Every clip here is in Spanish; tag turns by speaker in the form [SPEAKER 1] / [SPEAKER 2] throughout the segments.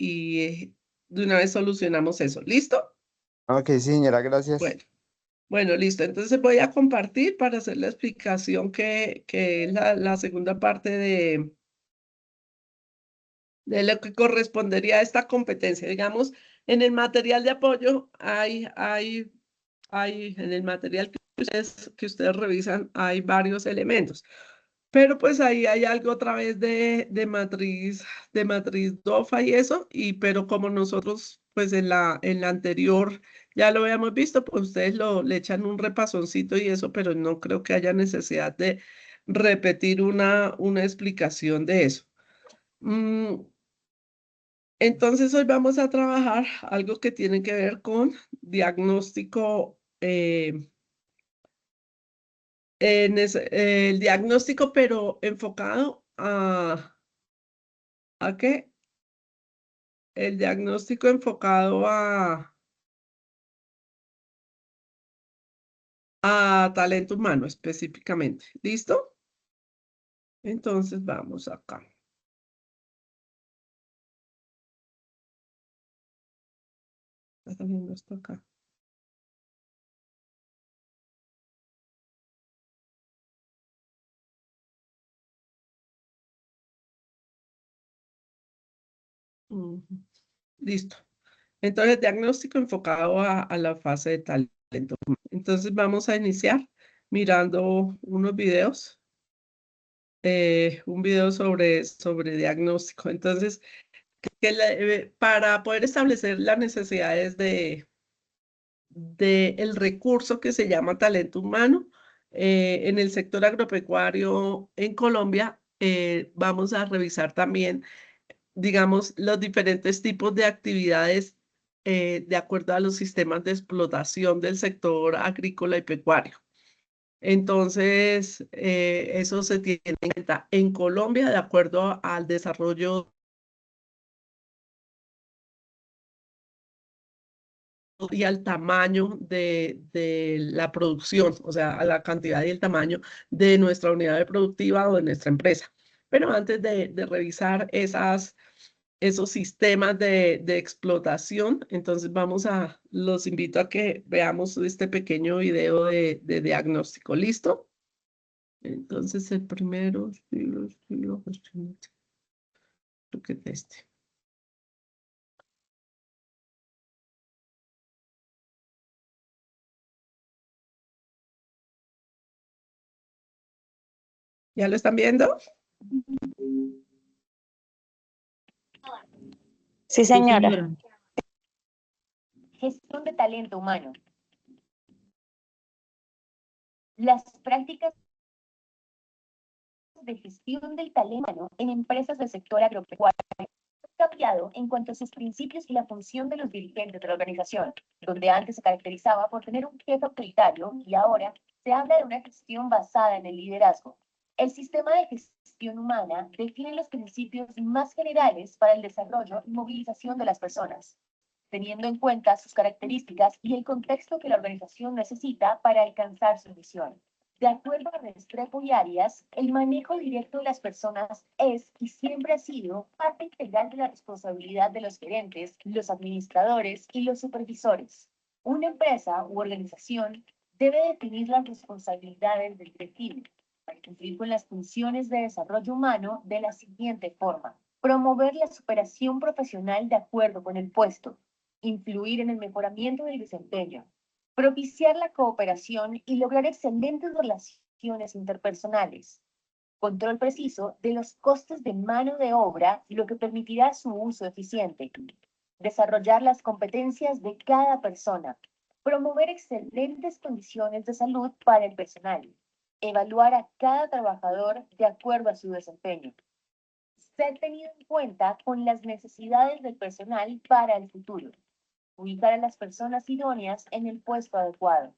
[SPEAKER 1] de una vez solucionamos eso. ¿Listo?
[SPEAKER 2] Ok, sí, señora, gracias.
[SPEAKER 1] Bueno, bueno, listo. Entonces voy a compartir para hacer la explicación que es la segunda parte de lo que correspondería a esta competencia. Digamos, en el material de apoyo en el material que ustedes revisan, hay varios elementos. Pero pues ahí hay algo otra vez de matriz DOFA y eso, pero como nosotros pues en la anterior ya lo habíamos visto, pues ustedes le echan un repasoncito y eso, pero no creo que haya necesidad de repetir una explicación de eso. Mm, entonces hoy vamos a trabajar algo que tiene que ver con diagnóstico, el diagnóstico, pero enfocado ¿a qué? El diagnóstico enfocado a talento humano específicamente. ¿Listo? Entonces vamos acá. Está saliendo esto acá. Ujú. Listo. Entonces, diagnóstico enfocado a la fase de talento. Entonces, vamos a iniciar mirando unos videos, un video sobre diagnóstico. Entonces, para poder establecer las necesidades de el recurso que se llama talento humano, en el sector agropecuario en Colombia, vamos a revisar también, digamos, los diferentes tipos de actividades de acuerdo a los sistemas de explotación del sector agrícola y pecuario. Entonces, eso se tiene en cuenta en Colombia de acuerdo al desarrollo y al tamaño de la producción, o sea, a la cantidad y el tamaño de nuestra unidad productiva o de nuestra empresa. Pero antes de revisar esos sistemas de explotación, entonces los invito a que veamos este pequeño video de diagnóstico. ¿Listo? Entonces el primero, creo que es este. ¿Ya lo están viendo?
[SPEAKER 3] Sí, señora.
[SPEAKER 4] Gestión de talento humano. Las prácticas de gestión del talento humano en empresas del sector agropecuario han cambiado en cuanto a sus principios y la función de los dirigentes de la organización, donde antes se caracterizaba por tener un jefe autoritario y ahora se habla de una gestión basada en el liderazgo. El sistema de gestión humana define los principios más generales para el desarrollo y movilización de las personas, teniendo en cuenta sus características y el contexto que la organización necesita para alcanzar su misión. De acuerdo a Restrepo y Arias, el manejo directo de las personas es y siempre ha sido parte integral de la responsabilidad de los gerentes, los administradores y los supervisores. Una empresa u organización debe definir las responsabilidades del directivo para cumplir con las funciones de desarrollo humano de la siguiente forma: promover la superación profesional de acuerdo con el puesto, influir en el mejoramiento del desempeño, propiciar la cooperación y lograr excelentes relaciones interpersonales, control preciso de los costes de mano de obra, lo que permitirá su uso eficiente, desarrollar las competencias de cada persona, promover excelentes condiciones de salud para el personal, evaluar a cada trabajador de acuerdo a su desempeño, ser tenido en cuenta con las necesidades del personal para el futuro, ubicar a las personas idóneas en el puesto adecuado.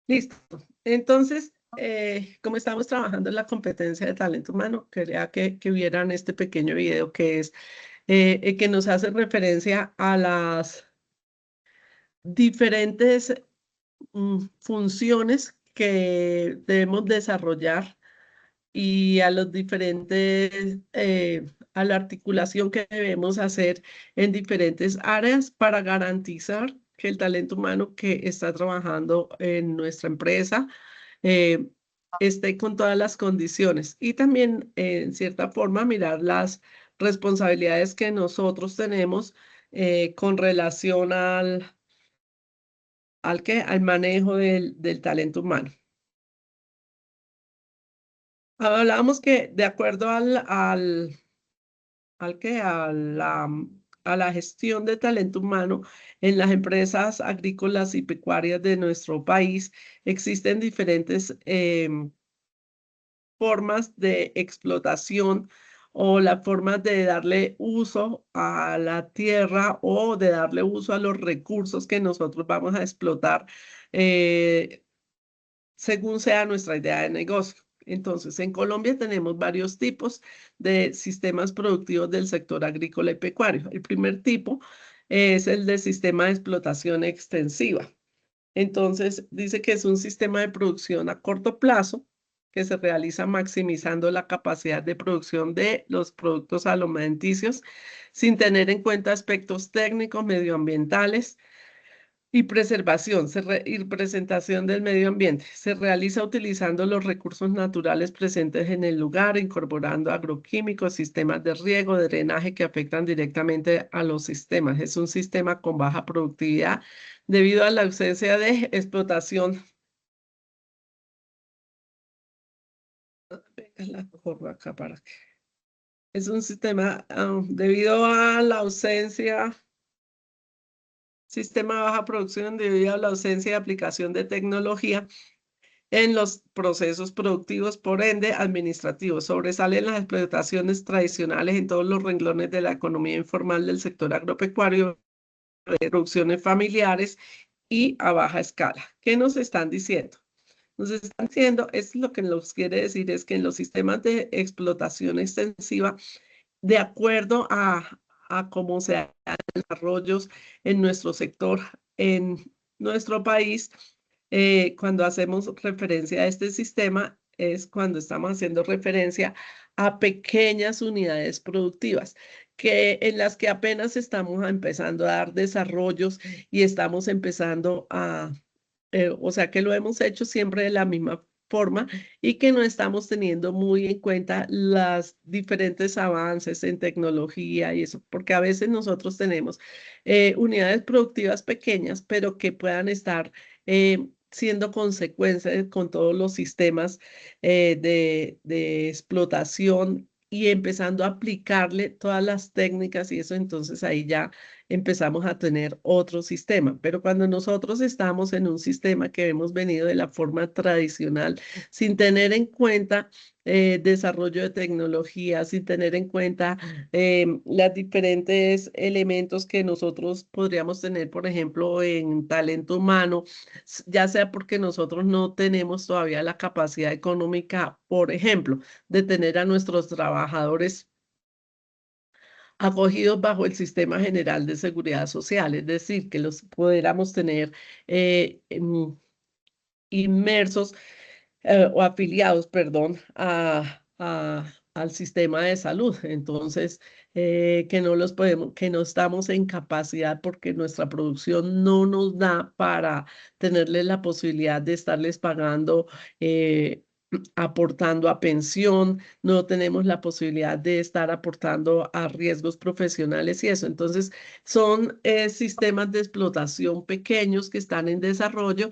[SPEAKER 1] Listo. Entonces, como estamos trabajando en la competencia de talento humano, quería que vieran este pequeño video que nos hace referencia a diferentes funciones que debemos desarrollar y a los diferentes, a la articulación que debemos hacer en diferentes áreas para garantizar que el talento humano que está trabajando en nuestra empresa eh, esté con todas las condiciones y también, en cierta forma, mirar las responsabilidades que nosotros tenemos con relación al manejo del talento humano. Hablábamos que de acuerdo a la gestión de talento humano en las empresas agrícolas y pecuarias de nuestro país, existen diferentes formas de explotación o las formas de darle uso a la tierra o de darle uso a los recursos que nosotros vamos a explotar eh, según sea nuestra idea de negocio. Entonces, en Colombia tenemos varios tipos de sistemas productivos del sector agrícola y pecuario. El primer tipo es el de sistema de explotación extensiva. Entonces, dice que es un sistema de producción a corto plazo que se realiza maximizando la capacidad de producción de los productos alimenticios sin tener en cuenta aspectos técnicos, medioambientales, y preservación y presentación del medio ambiente. Se realiza utilizando los recursos naturales presentes en el lugar, incorporando agroquímicos, sistemas de riego, de drenaje que afectan directamente a los sistemas. Es un sistema con baja productividad debido a la ausencia de explotación. Venga, la corro acá para que. Es un sistema debido a la ausencia. Sistema de baja producción debido a la ausencia de aplicación de tecnología en los procesos productivos, por ende, administrativos. Sobresalen las explotaciones tradicionales en todos los renglones de la economía informal del sector agropecuario, de producciones familiares y a baja escala. ¿Qué nos están diciendo? Nos están diciendo, es lo que nos quiere decir, es que en los sistemas de explotación extensiva, de acuerdo a cómo se dan desarrollos en nuestro sector, en nuestro país, cuando hacemos referencia a este sistema, es cuando estamos haciendo referencia a pequeñas unidades productivas, en las que apenas estamos empezando a dar desarrollos y estamos empezando o sea que lo hemos hecho siempre de la misma forma y que no estamos teniendo muy en cuenta los diferentes avances en tecnología y eso, porque a veces nosotros tenemos unidades productivas pequeñas, pero que puedan estar siendo consecuencias con todos los sistemas de explotación y empezando a aplicarle todas las técnicas y eso, entonces ahí ya empezamos a tener otro sistema. Pero cuando nosotros estamos en un sistema que hemos venido de la forma tradicional, sin tener en cuenta desarrollo de tecnología, sin tener en cuenta los diferentes elementos que nosotros podríamos tener, por ejemplo, en talento humano, ya sea porque nosotros no tenemos todavía la capacidad económica, por ejemplo, de tener a nuestros trabajadores acogidos bajo el Sistema General de Seguridad Social, es decir, que los pudiéramos tener inmersos o afiliados, perdón, al sistema de salud. Entonces, que no los podemos, que no estamos en capacidad porque nuestra producción no nos da para tenerles la posibilidad de estarles pagando. Aportando a pensión, no tenemos la posibilidad de estar aportando a riesgos profesionales y eso. Entonces, son sistemas de explotación pequeños que están en desarrollo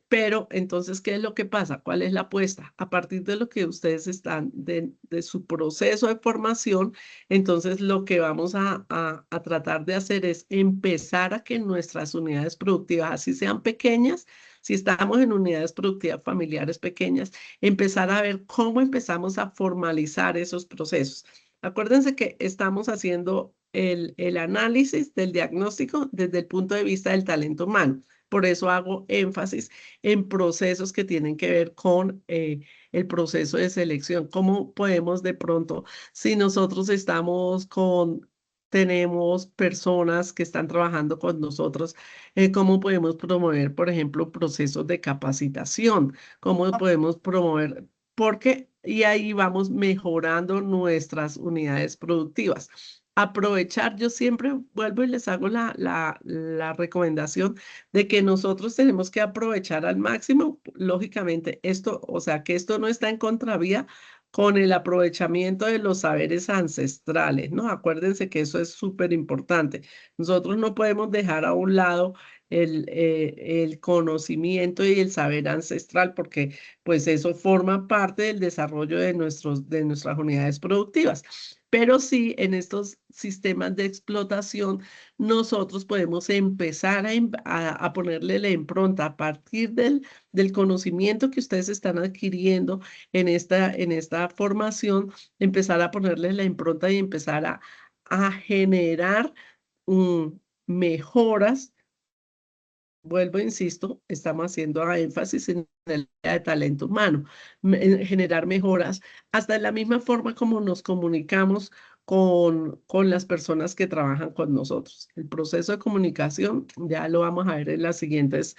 [SPEAKER 1] pero entonces, ¿qué es lo que pasa? ¿Cuál es la apuesta? A partir de lo que ustedes están, de su proceso de formación, entonces lo que vamos a tratar de hacer es empezar a que nuestras unidades productivas, así sean pequeñas, si estamos en unidades productivas familiares pequeñas, empezar a ver cómo empezamos a formalizar esos procesos. Acuérdense que estamos haciendo el análisis del diagnóstico desde el punto de vista del talento humano. Por eso hago énfasis en procesos que tienen que ver con el proceso de selección. ¿Cómo podemos de pronto, si nosotros estamos con tenemos personas que están trabajando con nosotros, cómo podemos promover, por ejemplo, procesos de capacitación, cómo podemos promover, porque y ahí vamos mejorando nuestras unidades productivas. Aprovechar, yo siempre vuelvo y les hago la recomendación de que nosotros tenemos que aprovechar al máximo, lógicamente, esto, o sea, que esto no está en contravía con el aprovechamiento de los saberes ancestrales, ¿no? Acuérdense que eso es súper importante. Nosotros no podemos dejar a un lado el conocimiento y el saber ancestral porque pues eso forma parte del desarrollo de de nuestras unidades productivas. Pero sí, en estos sistemas de explotación, nosotros podemos empezar a ponerle la impronta a partir del conocimiento que ustedes están adquiriendo en esta formación, empezar a ponerles la impronta y empezar a generar mejoras. Vuelvo, insisto, estamos haciendo énfasis en el área de talento humano, en generar mejoras, hasta en la misma forma como nos comunicamos con las personas que trabajan con nosotros. El proceso de comunicación ya lo vamos a ver en las siguientes,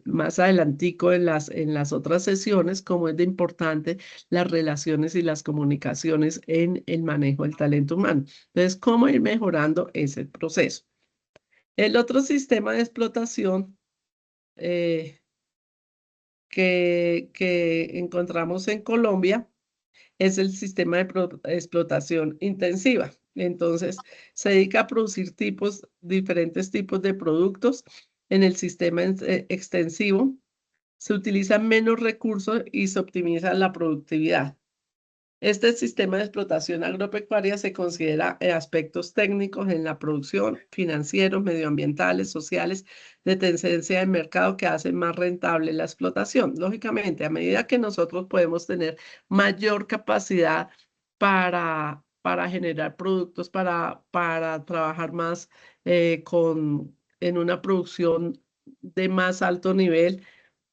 [SPEAKER 1] más adelantico en las otras sesiones, cómo es de importante las relaciones y las comunicaciones en el manejo del talento humano. Entonces, cómo ir mejorando ese proceso. El otro sistema de explotación que encontramos en Colombia es el sistema de explotación intensiva. Entonces, se dedica a producir diferentes tipos de productos en el sistema extensivo. Se utilizan menos recursos y se optimiza la productividad. Este sistema de explotación agropecuaria se considera aspectos técnicos en la producción, financieros, medioambientales, sociales, de tendencia de mercado que hacen más rentable la explotación. Lógicamente, a medida que nosotros podemos tener mayor capacidad para generar productos, para trabajar más en una producción de más alto nivel,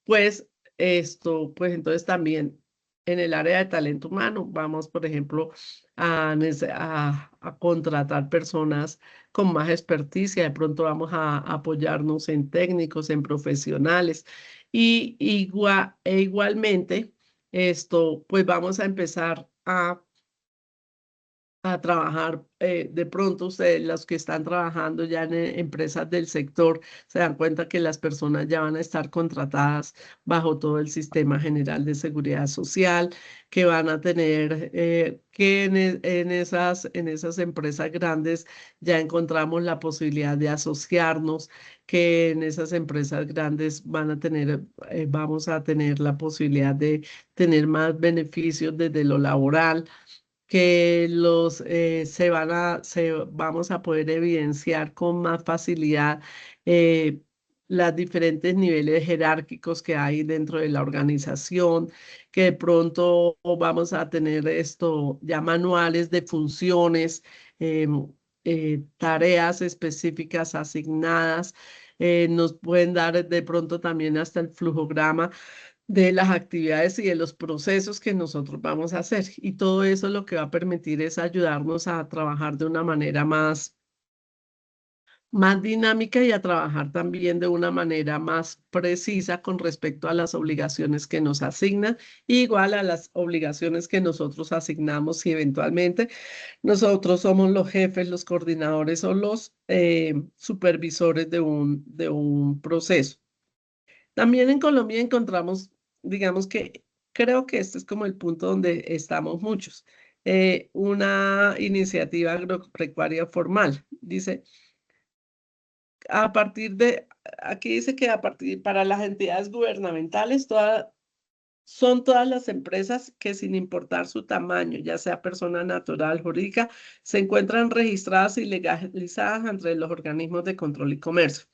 [SPEAKER 1] pues pues entonces también en el área de talento humano vamos, por ejemplo, a contratar personas con más experticia, de pronto vamos a apoyarnos en técnicos, en profesionales y igualmente pues vamos a empezar a trabajar, de pronto ustedes, los que están trabajando ya en empresas del sector, se dan cuenta que las personas ya van a estar contratadas bajo todo el sistema general de seguridad social, que van a tener, que en esas empresas grandes ya encontramos la posibilidad de asociarnos, que en esas empresas grandes vamos a tener la posibilidad de tener más beneficios desde lo laboral, que vamos a poder evidenciar con más facilidad eh, los diferentes niveles jerárquicos que hay dentro de la organización, que de pronto vamos a tener ya manuales de funciones, tareas específicas asignadas, nos pueden dar de pronto también hasta el flujograma de las actividades y de los procesos que nosotros vamos a hacer. Y todo eso lo que va a permitir es ayudarnos a trabajar de una manera más dinámica y a trabajar también de una manera más precisa con respecto a las obligaciones que nos asignan, igual a las obligaciones que nosotros asignamos si eventualmente nosotros somos los jefes, los coordinadores o los supervisores de un proceso. También en Colombia encontramos, digamos que creo que este es como el punto donde estamos muchos, una iniciativa agropecuaria formal. Dice, aquí dice que para las entidades gubernamentales, son todas las empresas que sin importar su tamaño, ya sea persona natural, jurídica, se encuentran registradas y legalizadas entre los organismos de control y comercio.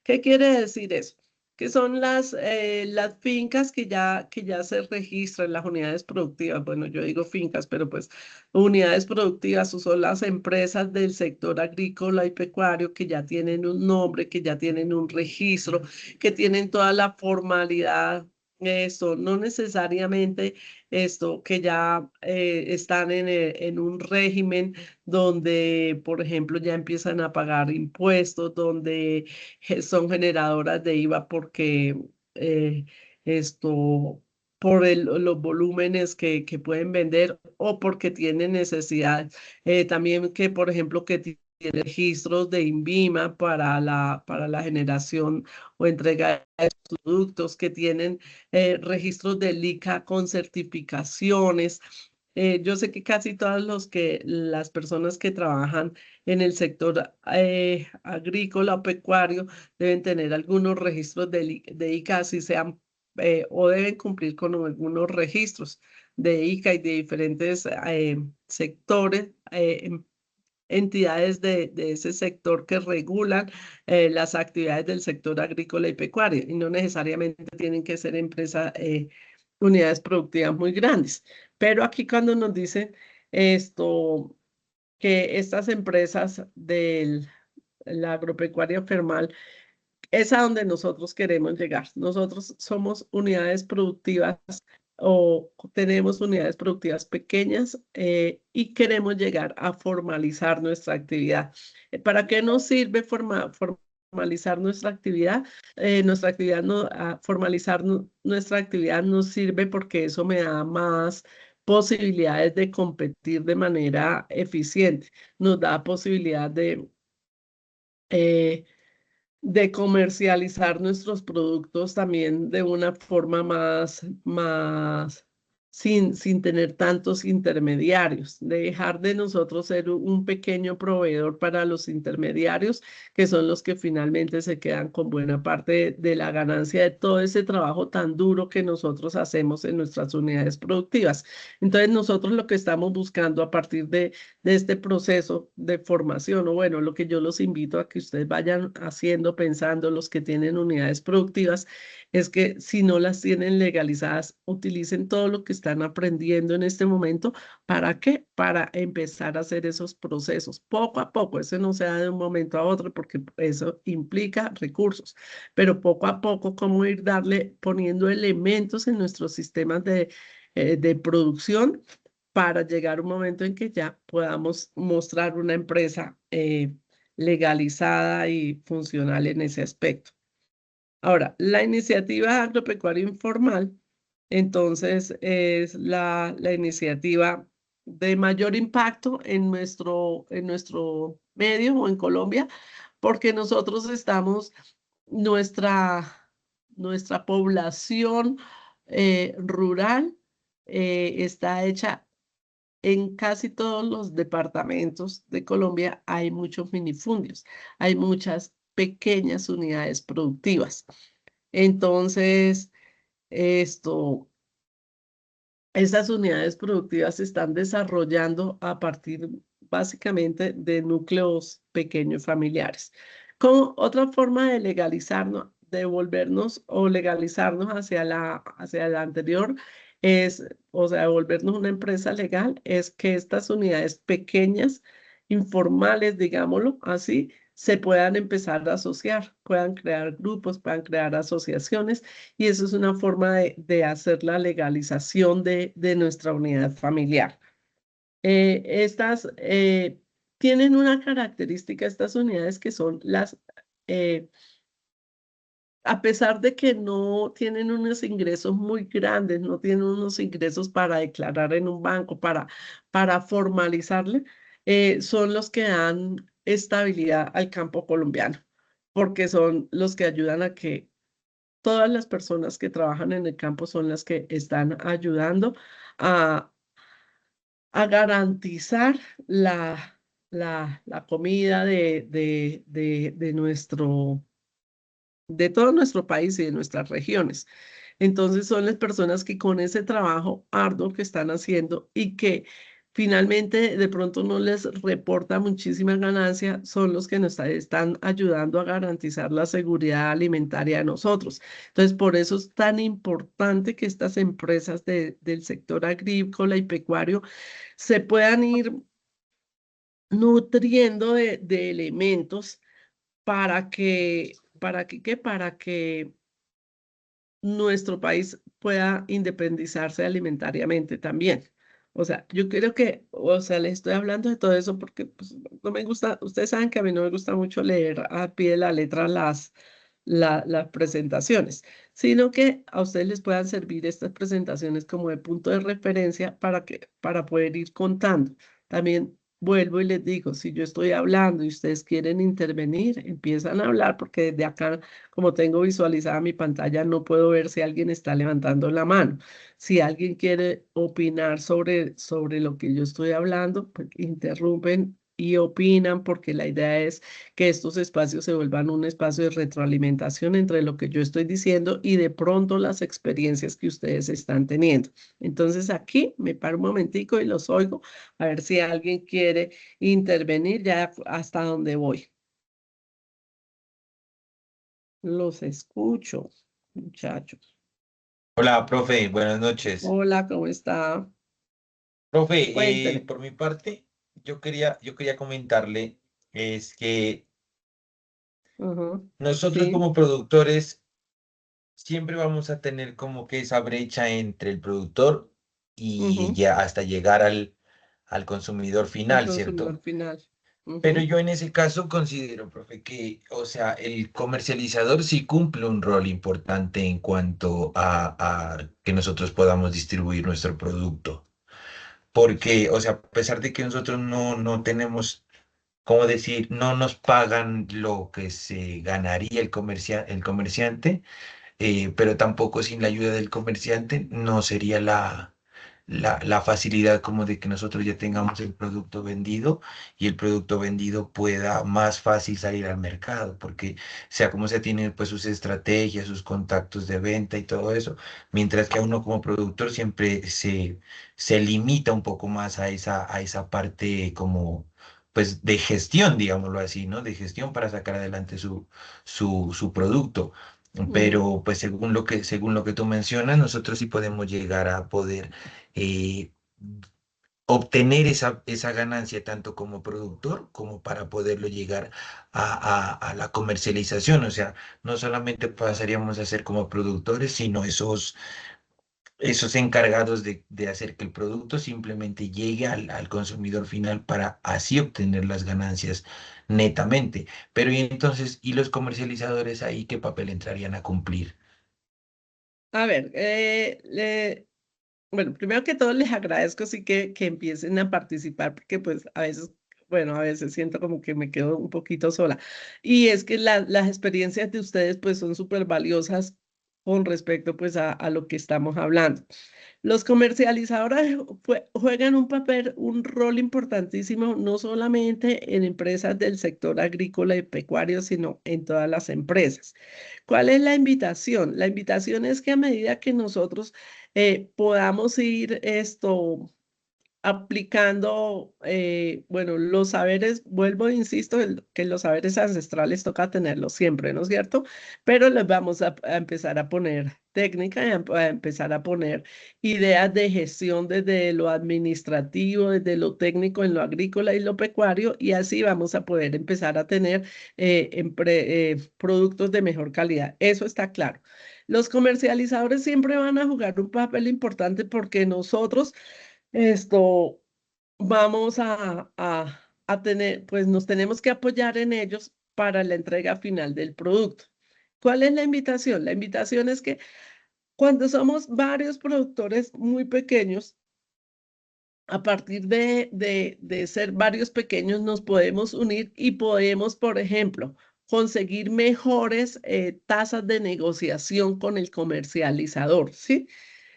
[SPEAKER 1] ¿Qué quiere decir eso? Que son las fincas que ya se registran, las unidades productivas. Bueno, yo digo fincas, pero pues unidades productivas o son las empresas del sector agrícola y pecuario que ya tienen un nombre, que ya tienen un registro, que tienen toda la formalidad no necesariamente que ya están en un régimen donde, por ejemplo, ya empiezan a pagar impuestos, donde son generadoras de IVA porque eh, esto, por los volúmenes que pueden vender o porque tienen necesidad. También que, por ejemplo, que tienen registros de INVIMA para la generación o entrega de productos, que tienen registros del ICA con certificaciones. Yo sé que casi todas las personas que trabajan en el sector agrícola o pecuario deben tener algunos registros de ICA, así sean, o deben cumplir con algunos registros de ICA y de diferentes sectores, entidades de ese sector que regulan las actividades del sector agrícola y pecuario, y no necesariamente tienen que ser empresas, unidades productivas muy grandes. Pero aquí cuando nos dicen que estas empresas de la agropecuaria formal es a donde nosotros queremos llegar. Nosotros somos unidades productivas o tenemos unidades productivas pequeñas y queremos llegar a formalizar nuestra actividad. ¿Para qué nos sirve formalizar nuestra actividad? Formalizar nuestra actividad nos sirve porque eso me da más posibilidades de competir de manera eficiente. Nos da posibilidad eh, de comercializar nuestros productos también de una forma más sin tener tantos intermediarios, de dejar de nosotros ser un pequeño proveedor para los intermediarios, que son los que finalmente se quedan con buena parte de la ganancia de todo ese trabajo tan duro que nosotros hacemos en nuestras unidades productivas. Entonces, nosotros lo que estamos buscando a partir de este proceso de formación, o bueno, lo que yo los invito a que ustedes vayan haciendo, pensando, los que tienen unidades productivas, es que si no las tienen legalizadas, utilicen todo lo que están aprendiendo en este momento. ¿Para qué? Para empezar a hacer esos procesos poco a poco. Eso no se da de un momento a otro porque eso implica recursos, pero poco a poco, cómo ir poniendo elementos en nuestros sistemas de producción para llegar a un momento en que ya podamos mostrar una empresa legalizada y funcional en ese aspecto. Ahora, la iniciativa agropecuaria informal, entonces, es la iniciativa de mayor impacto en nuestro medio o en Colombia, porque nosotros nuestra población rural está hecha en casi todos los departamentos de Colombia. Hay muchos minifundios, hay muchas pequeñas unidades productivas. Entonces, esto, estas unidades productivas se están desarrollando a partir básicamente de núcleos pequeños familiares. Como otra forma de legalizarnos, de volvernos o legalizarnos hacia la anterior es, o sea, volvernos una empresa legal, es que estas unidades pequeñas, informales, digámoslo así, se puedan empezar a asociar, puedan crear grupos, puedan crear asociaciones, y eso es una forma de hacer la legalización de nuestra unidad familiar. Estas tienen una característica, estas unidades, que son a pesar de que no tienen unos ingresos muy grandes, no tienen unos ingresos para declarar en un banco, para formalizarle, son los que dan estabilidad al campo colombiano, porque son los que ayudan a que todas las personas que trabajan en el campo son las que están ayudando a, a garantizar la comida de todo nuestro país y de nuestras regiones. Entonces son las personas que con ese trabajo arduo que están haciendo y que finalmente de pronto no les reporta muchísima ganancia, son los que nos están ayudando a garantizar la seguridad alimentaria de nosotros. Entonces, por eso es tan importante que estas empresas del sector agrícola y pecuario se puedan ir nutriendo de elementos para que nuestro país pueda independizarse alimentariamente también. O sea, yo creo que, o sea, les estoy hablando de todo eso porque pues, no me gusta, ustedes saben que a mí no me gusta mucho leer a pie de la letra las presentaciones, sino que a ustedes les puedan servir estas presentaciones como de punto de referencia para poder ir contando. También vuelvo y les digo, si yo estoy hablando y ustedes quieren intervenir, empiezan a hablar porque desde acá, como tengo visualizada mi pantalla, no puedo ver si alguien está levantando la mano. Si alguien quiere opinar sobre lo que yo estoy hablando, pues interrumpen y opinan porque la idea es que estos espacios se vuelvan un espacio de retroalimentación entre lo que yo estoy diciendo y de pronto las experiencias que ustedes están teniendo. Entonces aquí me paro un momentico y los oigo a ver si alguien quiere intervenir ya hasta donde voy. Los escucho, muchachos.
[SPEAKER 3] Hola, profe, buenas noches.
[SPEAKER 1] Hola, ¿cómo está?
[SPEAKER 3] Profe,
[SPEAKER 1] Cuénteme.
[SPEAKER 3] por mi parte, yo quería comentarle, es que
[SPEAKER 1] Ujú.
[SPEAKER 3] nosotros
[SPEAKER 1] Sí,
[SPEAKER 3] como productores siempre vamos a tener como que esa brecha entre el productor y
[SPEAKER 1] ujú.
[SPEAKER 3] ya hasta llegar al consumidor
[SPEAKER 1] El
[SPEAKER 3] final,
[SPEAKER 1] consumidor
[SPEAKER 3] ¿cierto?
[SPEAKER 1] final.
[SPEAKER 3] Pero
[SPEAKER 1] Ujú,
[SPEAKER 3] yo en ese caso considero, profe, que, o sea, el comercializador sí cumple un rol importante en cuanto a que nosotros podamos distribuir nuestro producto. Porque, o sea, a pesar de que nosotros no tenemos, ¿cómo decir? No nos pagan lo que se ganaría el comerciante, pero tampoco sin la ayuda del comerciante no sería la facilidad como de que nosotros ya tengamos el producto vendido y el producto vendido pueda más fácil salir al mercado, porque sea como sea, tiene pues sus estrategias, sus contactos de venta y todo eso, mientras que a uno como productor siempre se limita un poco más a esa parte como pues de gestión, digámoslo así, ¿no? De gestión para sacar adelante su producto.
[SPEAKER 1] ujú.
[SPEAKER 3] Pero pues según lo que tú mencionas, nosotros sí podemos llegar a poder eh, obtener esa ganancia tanto como productor como para poderlo llegar a la comercialización. O sea, no solamente pasaríamos a ser como productores, sino esos encargados de hacer que el producto simplemente llegue al consumidor final para así obtener las ganancias netamente. Pero y entonces, ¿y los comercializadores ahí qué papel entrarían a cumplir?
[SPEAKER 1] A ver, bueno, primero que todo les agradezco sí que empiecen a participar porque pues a veces, bueno, a veces siento como que me quedo un poquito sola. Y es que las experiencias de ustedes pues son súper valiosas con respecto pues a lo que estamos hablando. Los comercializadores juegan un papel, un rol importantísimo, no solamente en empresas del sector agrícola y pecuario, sino en todas las empresas. ¿Cuál es la invitación? La invitación es que a medida que nosotros podamos ir aplicando, bueno, los saberes, vuelvo e insisto, que los saberes ancestrales toca tenerlos siempre, ¿no es cierto? Pero les vamos a empezar a poner técnica y a empezar a poner ideas de gestión desde lo administrativo, desde lo técnico en lo agrícola y lo pecuario, y así vamos a poder empezar a tener productos de mejor calidad. Eso está claro. Los comercializadores siempre van a jugar un papel importante porque nosotros esto vamos a tener, pues nos tenemos que apoyar en ellos para la entrega final del producto. ¿Cuál es la invitación? La invitación es que cuando somos varios productores muy pequeños, a partir de ser varios pequeños, nos podemos unir y podemos, por ejemplo, conseguir mejores tasas de negociación con el comercializador, ¿sí?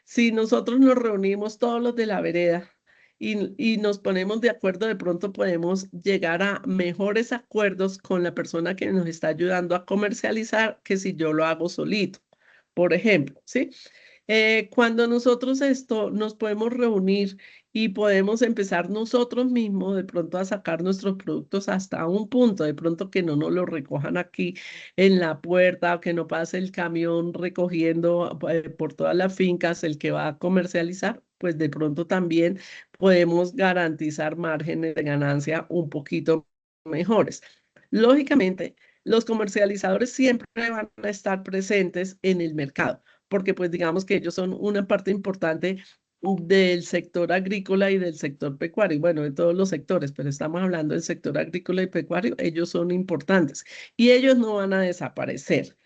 [SPEAKER 1] Si nosotros nos reunimos todos los de la vereda y nos ponemos de acuerdo, de pronto podemos llegar a mejores acuerdos con la persona que nos está ayudando a comercializar que si yo lo hago solito, por ejemplo, ¿sí? Cuando nosotros nos podemos reunir y podemos empezar nosotros mismos de pronto a sacar nuestros productos hasta un punto, de pronto que no nos lo recojan aquí en la puerta o que no pase el camión recogiendo por todas las fincas el que va a comercializar, pues de pronto también podemos garantizar márgenes de ganancia un poquito mejores. Lógicamente, los comercializadores siempre van a estar presentes en el mercado porque pues digamos que ellos son una parte importante del sector agrícola y del sector pecuario, bueno, de todos los sectores, pero estamos hablando del sector agrícola y pecuario, ellos son importantes y ellos no van a desaparecer.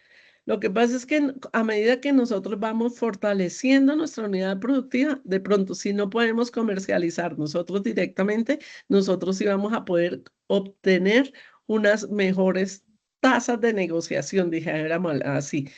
[SPEAKER 1] Lo que pasa es que a medida que nosotros vamos fortaleciendo nuestra unidad productiva, de pronto si no podemos comercializar nosotros directamente, nosotros sí vamos a poder obtener unas mejores tasas de negociación, dijéramos así,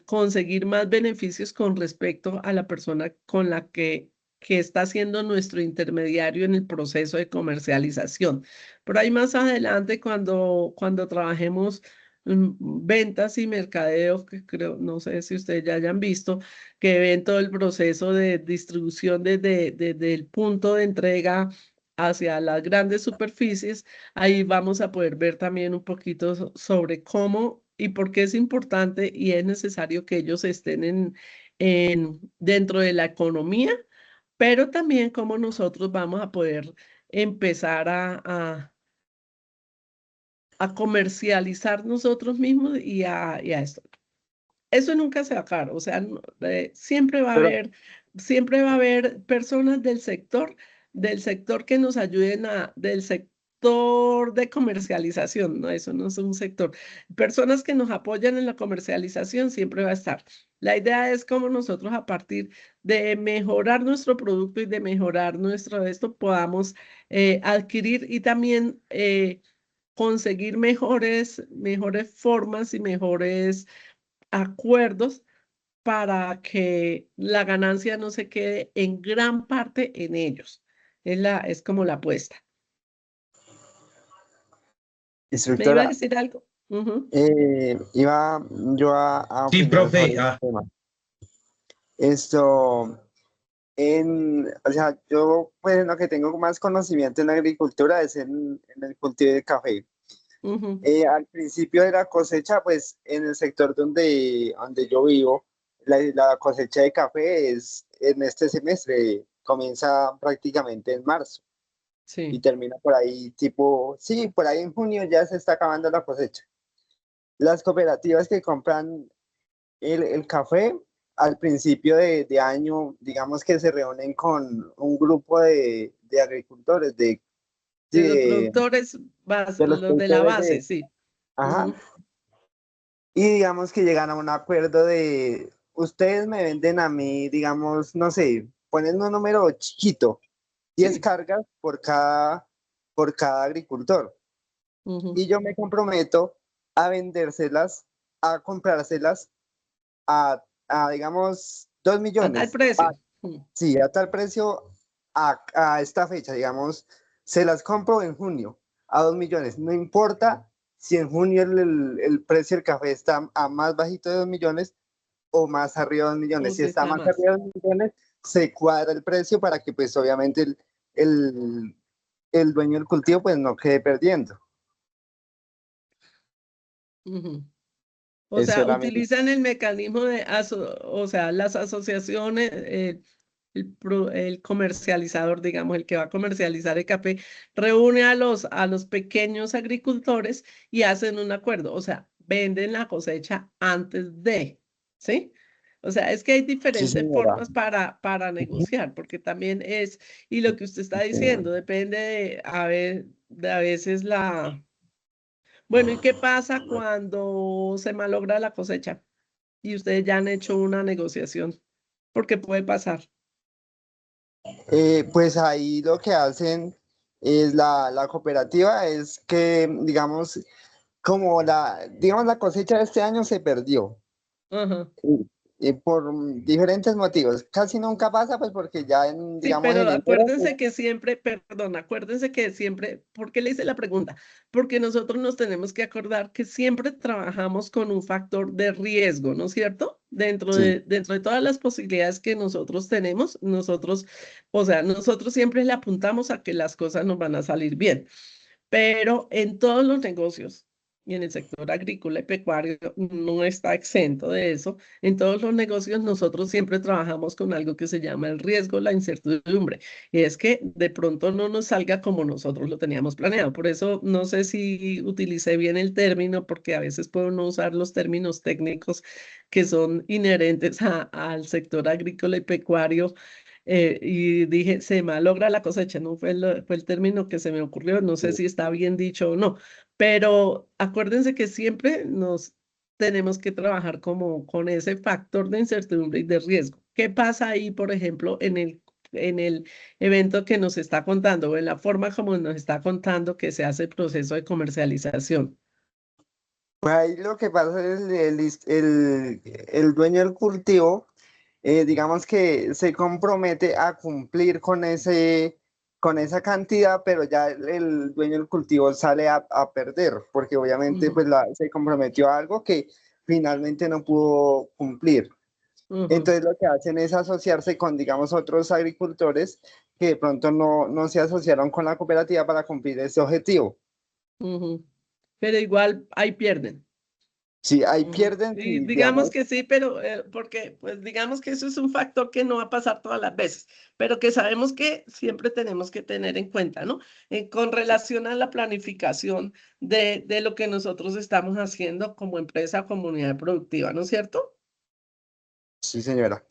[SPEAKER 1] conseguir más beneficios con respecto a la persona con la que está siendo nuestro intermediario en el proceso de comercialización. Por ahí más adelante, cuando trabajemos ventas y mercadeo, que creo, no sé si ustedes ya hayan visto, que ven todo el proceso de distribución desde el punto de entrega hacia las grandes superficies, ahí vamos a poder ver también un poquito sobre cómo y por qué es importante y es necesario que ellos estén dentro de la economía, pero también cómo nosotros vamos a poder empezar a comercializar nosotros mismos y a esto. Eso nunca se va a acabar, o sea,
[SPEAKER 2] Pero,
[SPEAKER 1] siempre va a haber personas del sector que nos ayuden del sector de comercialización, no, eso no es un sector. Personas que nos apoyan en la comercialización siempre va a estar. La idea es cómo nosotros a partir de mejorar nuestro producto y de mejorar nuestro esto podamos adquirir y también conseguir mejores formas y mejores acuerdos para que la ganancia no se quede en gran parte en ellos. Es como la apuesta. ¿Me iba a
[SPEAKER 2] instructora,
[SPEAKER 1] decir algo? Ujú.
[SPEAKER 2] iba yo a
[SPEAKER 3] Sí,
[SPEAKER 2] opinar
[SPEAKER 3] profe.
[SPEAKER 2] sobre el tema. Esto, o sea, yo pues en lo que tengo más conocimiento en la agricultura es en el cultivo de café.
[SPEAKER 1] Ujú.
[SPEAKER 2] Al principio de la cosecha, pues en el sector donde yo vivo, la cosecha de café es en este semestre, comienza prácticamente en marzo y
[SPEAKER 1] Sí.
[SPEAKER 2] termina por ahí tipo, sí, por ahí en junio ya se está acabando la cosecha. Las cooperativas que compran el café al principio de año, digamos que se reúnen con un grupo de agricultores, sí,
[SPEAKER 1] De los productores,
[SPEAKER 2] de los
[SPEAKER 1] los de la
[SPEAKER 2] productores
[SPEAKER 1] base, sí.
[SPEAKER 2] ajá,
[SPEAKER 1] Ujú.
[SPEAKER 2] y digamos que llegan a un acuerdo de, ustedes me venden a mí, digamos, no sé, ponen un número chiquito, 10
[SPEAKER 1] Sí.
[SPEAKER 2] cargas por cada agricultor.
[SPEAKER 1] Ujú.
[SPEAKER 2] Y yo me comprometo a vendérselas, a comprárselas digamos, 2
[SPEAKER 1] A tal
[SPEAKER 2] millones.
[SPEAKER 1] precio. Mm.
[SPEAKER 2] Sí, a tal precio, a esta fecha, digamos, se las compro en junio a 2 millones. No importa si en junio el precio del café está a más bajito de 2 millones o más arriba de 2 millones.
[SPEAKER 1] O
[SPEAKER 2] Si
[SPEAKER 1] si
[SPEAKER 2] está
[SPEAKER 1] está
[SPEAKER 2] más
[SPEAKER 1] más.
[SPEAKER 2] arriba de 2 millones, se cuadra el precio para que pues obviamente el, el dueño del cultivo pues no quede perdiendo.
[SPEAKER 1] Ujú. O
[SPEAKER 2] Es
[SPEAKER 1] sea,
[SPEAKER 2] solamente.
[SPEAKER 1] utilizan el mecanismo o sea, las asociaciones, el comercializador, digamos, el que va a comercializar el café, reúne a los pequeños agricultores y hacen un acuerdo, o sea, venden la cosecha antes de, ¿sí? O sea, es que hay
[SPEAKER 2] Sí,
[SPEAKER 1] diferentes
[SPEAKER 2] señora.
[SPEAKER 1] formas para
[SPEAKER 2] Ujú.
[SPEAKER 1] negociar, porque también y lo que usted está
[SPEAKER 2] Sí, señora.
[SPEAKER 1] diciendo, depende de a veces bueno, ¿y qué pasa cuando se malogra la cosecha? Y ustedes ya han hecho una negociación, porque puede pasar.
[SPEAKER 2] Pues ahí lo que hacen es la cooperativa, es que, digamos, digamos, la cosecha de este año se perdió
[SPEAKER 1] Ajá.
[SPEAKER 2] por diferentes motivos. Casi nunca pasa, pues porque ya
[SPEAKER 1] Sí,
[SPEAKER 2] digamos,
[SPEAKER 1] pero
[SPEAKER 2] en enero,
[SPEAKER 1] acuérdense que siempre, perdón, acuérdense que siempre, ¿por qué le hice la pregunta? Porque nosotros nos tenemos que acordar que siempre trabajamos con un factor de riesgo, ¿no es cierto?
[SPEAKER 2] sí,
[SPEAKER 1] Dentro de todas las posibilidades que nosotros tenemos, o sea, nosotros siempre le apuntamos a que las cosas nos van a salir bien, pero en todos los negocios. y en el sector agrícola y pecuario no está exento de eso. En todos los negocios nosotros siempre trabajamos con algo que se llama el riesgo, la incertidumbre, y es que de pronto no nos salga como nosotros lo teníamos planeado. Por eso no sé si utilicé bien el término, porque a veces puedo no usar los términos técnicos que son inherentes al sector agrícola y pecuario. Y dije, se malogra la cosecha, no fue el término que se me ocurrió, no sé si está bien dicho o no, pero acuérdense que siempre nos tenemos que trabajar como con ese factor de incertidumbre y de riesgo. ¿Qué pasa ahí, por ejemplo, en el evento que nos está contando o en la forma como nos está contando que se hace el proceso de comercialización?
[SPEAKER 2] Pues ahí lo que pasa es el dueño del cultivo, digamos que se compromete a cumplir con esa cantidad, pero ya el dueño del cultivo sale a perder, porque obviamente
[SPEAKER 1] Ujú,
[SPEAKER 2] pues se comprometió a algo que finalmente no pudo cumplir.
[SPEAKER 1] ujú,
[SPEAKER 2] Entonces lo que hacen es asociarse con, digamos, otros agricultores que de pronto no se asociaron con la cooperativa para cumplir ese objetivo.
[SPEAKER 1] ujú. Pero igual ahí pierden.
[SPEAKER 2] Si ahí
[SPEAKER 1] Ujú.
[SPEAKER 2] pierden,
[SPEAKER 1] Y
[SPEAKER 2] si
[SPEAKER 1] digamos
[SPEAKER 2] digamos,
[SPEAKER 1] que sí, pero porque pues digamos que eso es un factor que no va a pasar todas las veces, pero que sabemos que siempre tenemos que tener en cuenta, ¿no? Con relación a la planificación de lo que nosotros estamos haciendo como empresa, comunidad productiva, ¿no es cierto?
[SPEAKER 2] sí señora.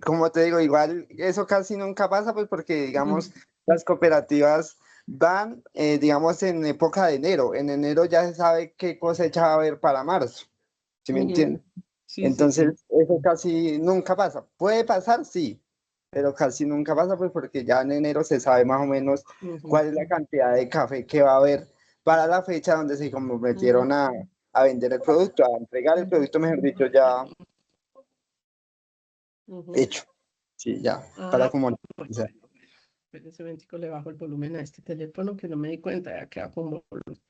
[SPEAKER 2] Como te digo, igual eso casi nunca pasa, pues porque,
[SPEAKER 1] Ujú,
[SPEAKER 2] digamos, las cooperativas van, digamos, en época de enero. En enero ya se sabe qué cosecha va a haber para marzo, ¿sí me
[SPEAKER 1] ujú.
[SPEAKER 2] entiendes?
[SPEAKER 1] Sí, sí,
[SPEAKER 2] Entonces,
[SPEAKER 1] sí.
[SPEAKER 2] eso casi nunca pasa. Puede pasar, sí, pero casi nunca pasa, pues porque ya en enero se sabe más o menos
[SPEAKER 1] Ujú,
[SPEAKER 2] cuál es la cantidad de café que va a haber para la fecha donde se
[SPEAKER 1] ujú,
[SPEAKER 2] comprometieron a vender el producto, a entregar el
[SPEAKER 1] ujú,
[SPEAKER 2] producto, mejor dicho, ya
[SPEAKER 1] ujú.
[SPEAKER 2] hecho. Sí, ya, para
[SPEAKER 1] Ah, bueno.
[SPEAKER 2] comunidad.
[SPEAKER 1] Espérese un momentico, le bajo el volumen a este teléfono que no me di cuenta, ya queda con volumen.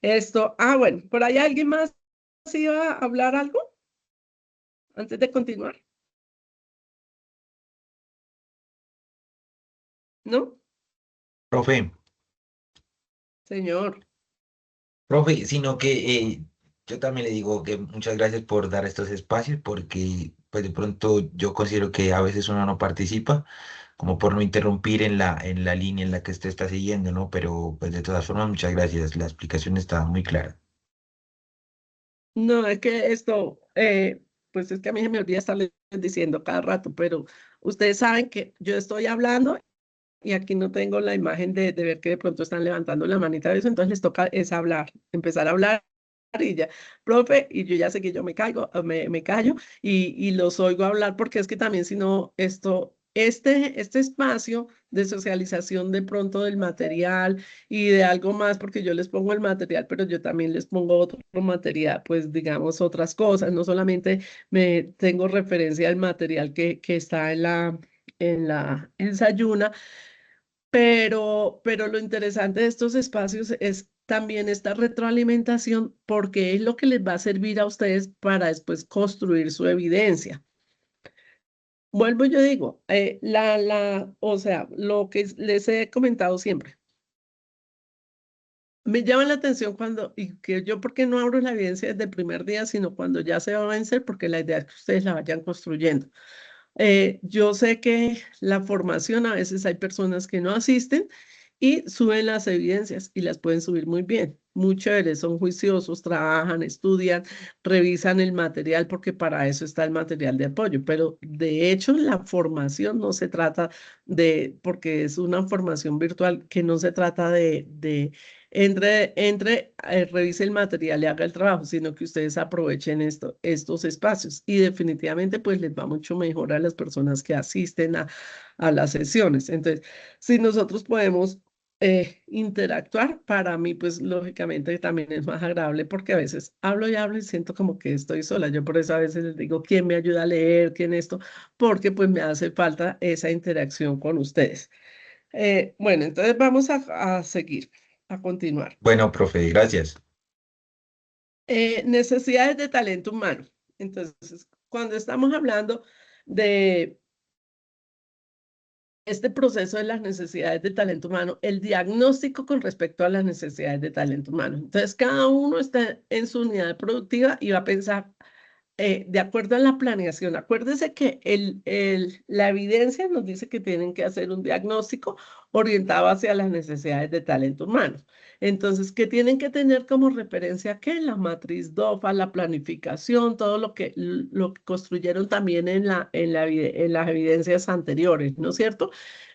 [SPEAKER 1] Esto, bueno, ¿por ahí alguien más iba a hablar algo antes de continuar? ¿No?
[SPEAKER 3] Profe,
[SPEAKER 1] Señor.
[SPEAKER 3] profe, sino que yo también le digo que muchas gracias por dar estos espacios, porque pues de pronto yo considero que a veces uno no participa, como por no interrumpir en la línea en la que usted está siguiendo, ¿no? Pero pues de todas formas, muchas gracias, la explicación está muy clara.
[SPEAKER 1] No, es que esto, pues es que a mí se me olvida estarle diciendo cada rato, pero ustedes saben que yo estoy hablando y aquí no tengo la imagen de ver que de pronto están levantando la manita de eso, entonces les toca es hablar, empezar a hablar y ya, profe, y yo ya sé que yo me caigo, me callo y los oigo hablar porque es que también si no, este espacio de socialización de pronto del material y de algo más, porque yo les pongo el material, pero yo también les pongo otro material, pues digamos otras cosas, no solamente me tengo referencia al material que está en la ensayuna, pero lo interesante de estos espacios es también esta retroalimentación, porque es lo que les va a servir a ustedes para después construir su evidencia. Vuelvo, yo digo, o sea, lo que les he comentado siempre, me llama la atención cuando, y que yo, ¿por qué no abro la evidencia desde el primer día, sino cuando ya se va a vencer? Porque la idea es que ustedes la vayan construyendo. Yo sé que la formación a veces hay personas que no asisten y suben las evidencias y las pueden subir muy bien, muy chéveres, son juiciosos, trabajan, estudian, revisan el material porque para eso está el material de apoyo. Pero de hecho la formación no se trata porque es una formación virtual que no se trata revise el material y haga el trabajo, sino que ustedes aprovechen estos espacios y definitivamente pues les va mucho mejor a las personas que asisten a las sesiones. Entonces, si nosotros podemos interactuar, para mí pues lógicamente también es más agradable porque a veces hablo y hablo y siento como que estoy sola. Yo por eso a veces les digo, ¿quién me ayuda a leer? ¿Quién esto? Porque pues me hace falta esa interacción con ustedes. Bueno, entonces vamos a seguir, a continuar.
[SPEAKER 3] Bueno, profe, gracias.
[SPEAKER 1] Necesidades de talento humano. Entonces, cuando estamos hablando de este proceso de las necesidades de talento humano, el diagnóstico con respecto a las necesidades de talento humano. Entonces, cada uno está en su unidad productiva y va a pensar de acuerdo a la planeación. Acuérdese que la evidencia nos dice que tienen que hacer un diagnóstico orientado hacia las necesidades de talento humano. Entonces, ¿qué tienen que tener como referencia? ¿Qué? La matriz DOFA, la planificación, todo lo que construyeron también en las evidencias anteriores, ¿no es cierto?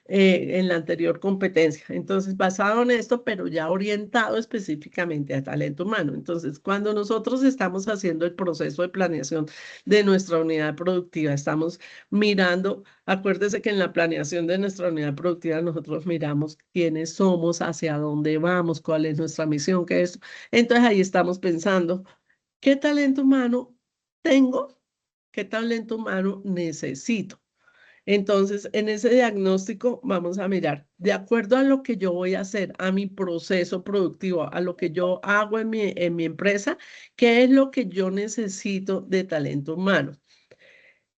[SPEAKER 1] En la anterior competencia. Entonces, basado en esto, pero ya orientado específicamente a talento humano. Entonces, cuando nosotros estamos haciendo el proceso de planeación de nuestra unidad productiva, estamos mirando, acuérdese que en la planeación de nuestra unidad productiva nosotros miramos quiénes somos, hacia dónde vamos, cuál es nuestra misión, qué es. Entonces, ahí estamos pensando, ¿qué talento humano tengo? ¿Qué talento humano necesito? Entonces, en ese diagnóstico vamos a mirar, de acuerdo a lo que yo voy a hacer, a mi proceso productivo, a lo que yo hago en mi empresa, ¿qué es lo que yo necesito de talento humano?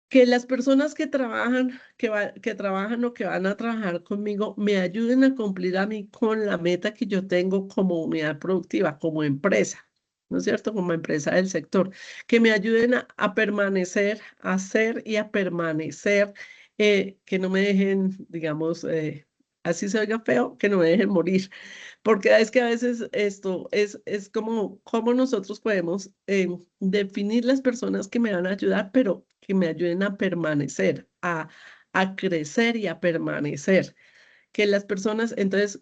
[SPEAKER 1] Que las personas que trabajan, que trabajan o que van a trabajar conmigo me ayuden a cumplir a mí con la meta que yo tengo como unidad productiva, como empresa, ¿no es cierto? Como empresa del sector, que me ayuden a permanecer, a hacer y a permanecer, que no me dejen, digamos, así se oiga feo, que no me dejen morir. Porque es que a veces esto es como cómo nosotros podemos definir las personas que me van a ayudar, pero que me ayuden a permanecer, a crecer y a permanecer. Que las personas, entonces,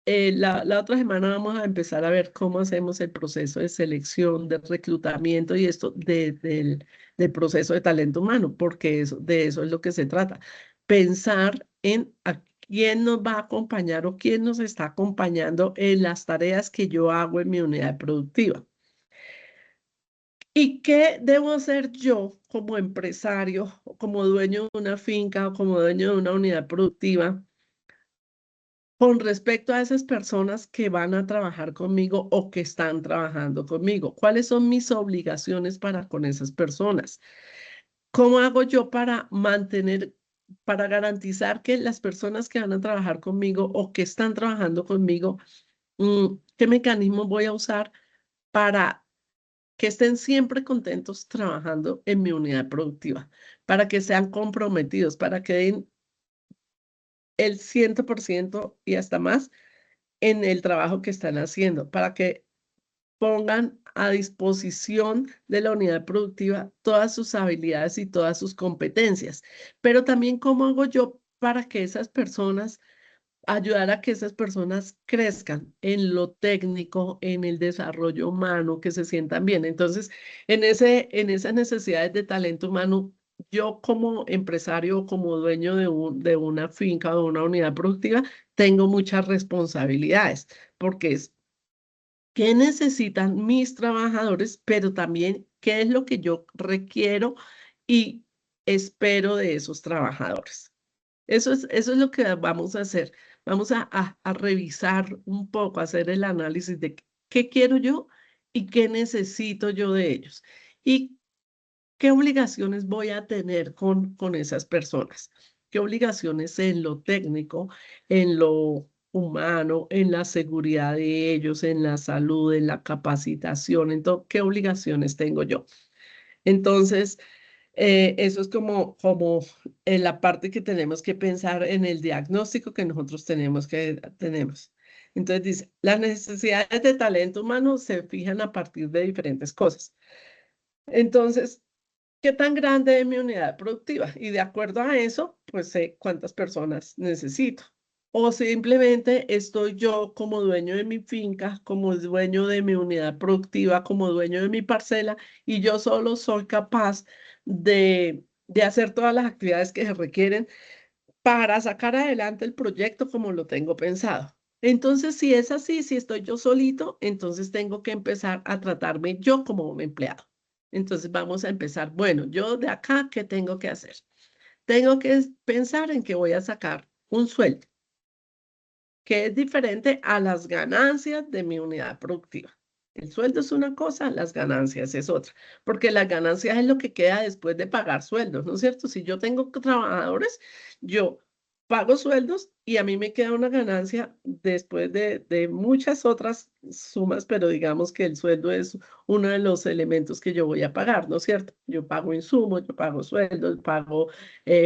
[SPEAKER 1] la otra semana vamos a empezar a ver cómo hacemos el proceso de selección, de reclutamiento y esto del proceso de talento humano, porque de eso es lo que se trata. Pensar en a quién nos va a acompañar o quién nos está acompañando en las tareas que yo hago en mi unidad productiva. ¿Y qué debo hacer yo como empresario, o como dueño de una finca o como dueño de una unidad productiva con respecto a esas personas que van a trabajar conmigo o que están trabajando conmigo? ¿Cuáles son mis obligaciones para con esas personas? ¿Cómo hago yo para para garantizar que las personas que van a trabajar conmigo o que están trabajando conmigo, qué mecanismos voy a usar para que estén siempre contentos trabajando en mi unidad productiva, para que sean comprometidos, para que den el 100% y hasta más en el trabajo que están haciendo, para que pongan a disposición de la unidad productiva todas sus habilidades y todas sus competencias. Pero también cómo hago yo para que esas personas, ayudar a que esas personas crezcan en lo técnico, en el desarrollo humano, que se sientan bien. Entonces, en esas necesidades de talento humano, yo como empresario, como dueño de una finca o de una unidad productiva, tengo muchas responsabilidades, porque es qué necesitan mis trabajadores, pero también qué es lo que yo requiero y espero de esos trabajadores. Eso es lo que vamos a hacer. Vamos a revisar un poco, a hacer el análisis de qué quiero yo y qué necesito yo de ellos. Y qué obligaciones voy a tener con esas personas. Qué obligaciones en lo técnico, en lo humano, en la seguridad de ellos, en la salud, en la capacitación, entonces, qué obligaciones tengo yo. Entonces, eso es como en la parte que tenemos que pensar en el diagnóstico que nosotros tenemos. Entonces dice, las necesidades de talento humano se fijan a partir de diferentes cosas. Entonces, ¿qué tan grande es mi unidad productiva? Y de acuerdo a eso, pues sé cuántas personas necesito. O simplemente estoy yo como dueño de mi finca, como dueño de mi unidad productiva, como dueño de mi parcela, y yo solo soy capaz de hacer todas las actividades que se requieren para sacar adelante el proyecto como lo tengo pensado. Entonces, si es así, si estoy yo solito, entonces tengo que empezar a tratarme yo como un empleado. Entonces vamos a empezar, bueno, yo de acá, ¿qué tengo que hacer? Tengo que pensar en que voy a sacar un sueldo, que es diferente a las ganancias de mi unidad productiva. El sueldo es una cosa, las ganancias es otra, porque las ganancias es lo que queda después de pagar sueldos, ¿no es cierto? Si yo tengo trabajadores, yo pago sueldos y a mí me queda una ganancia después de muchas otras sumas, pero digamos que el sueldo es uno de los elementos que yo voy a pagar, ¿no es cierto? Yo pago insumos, yo pago sueldos, pago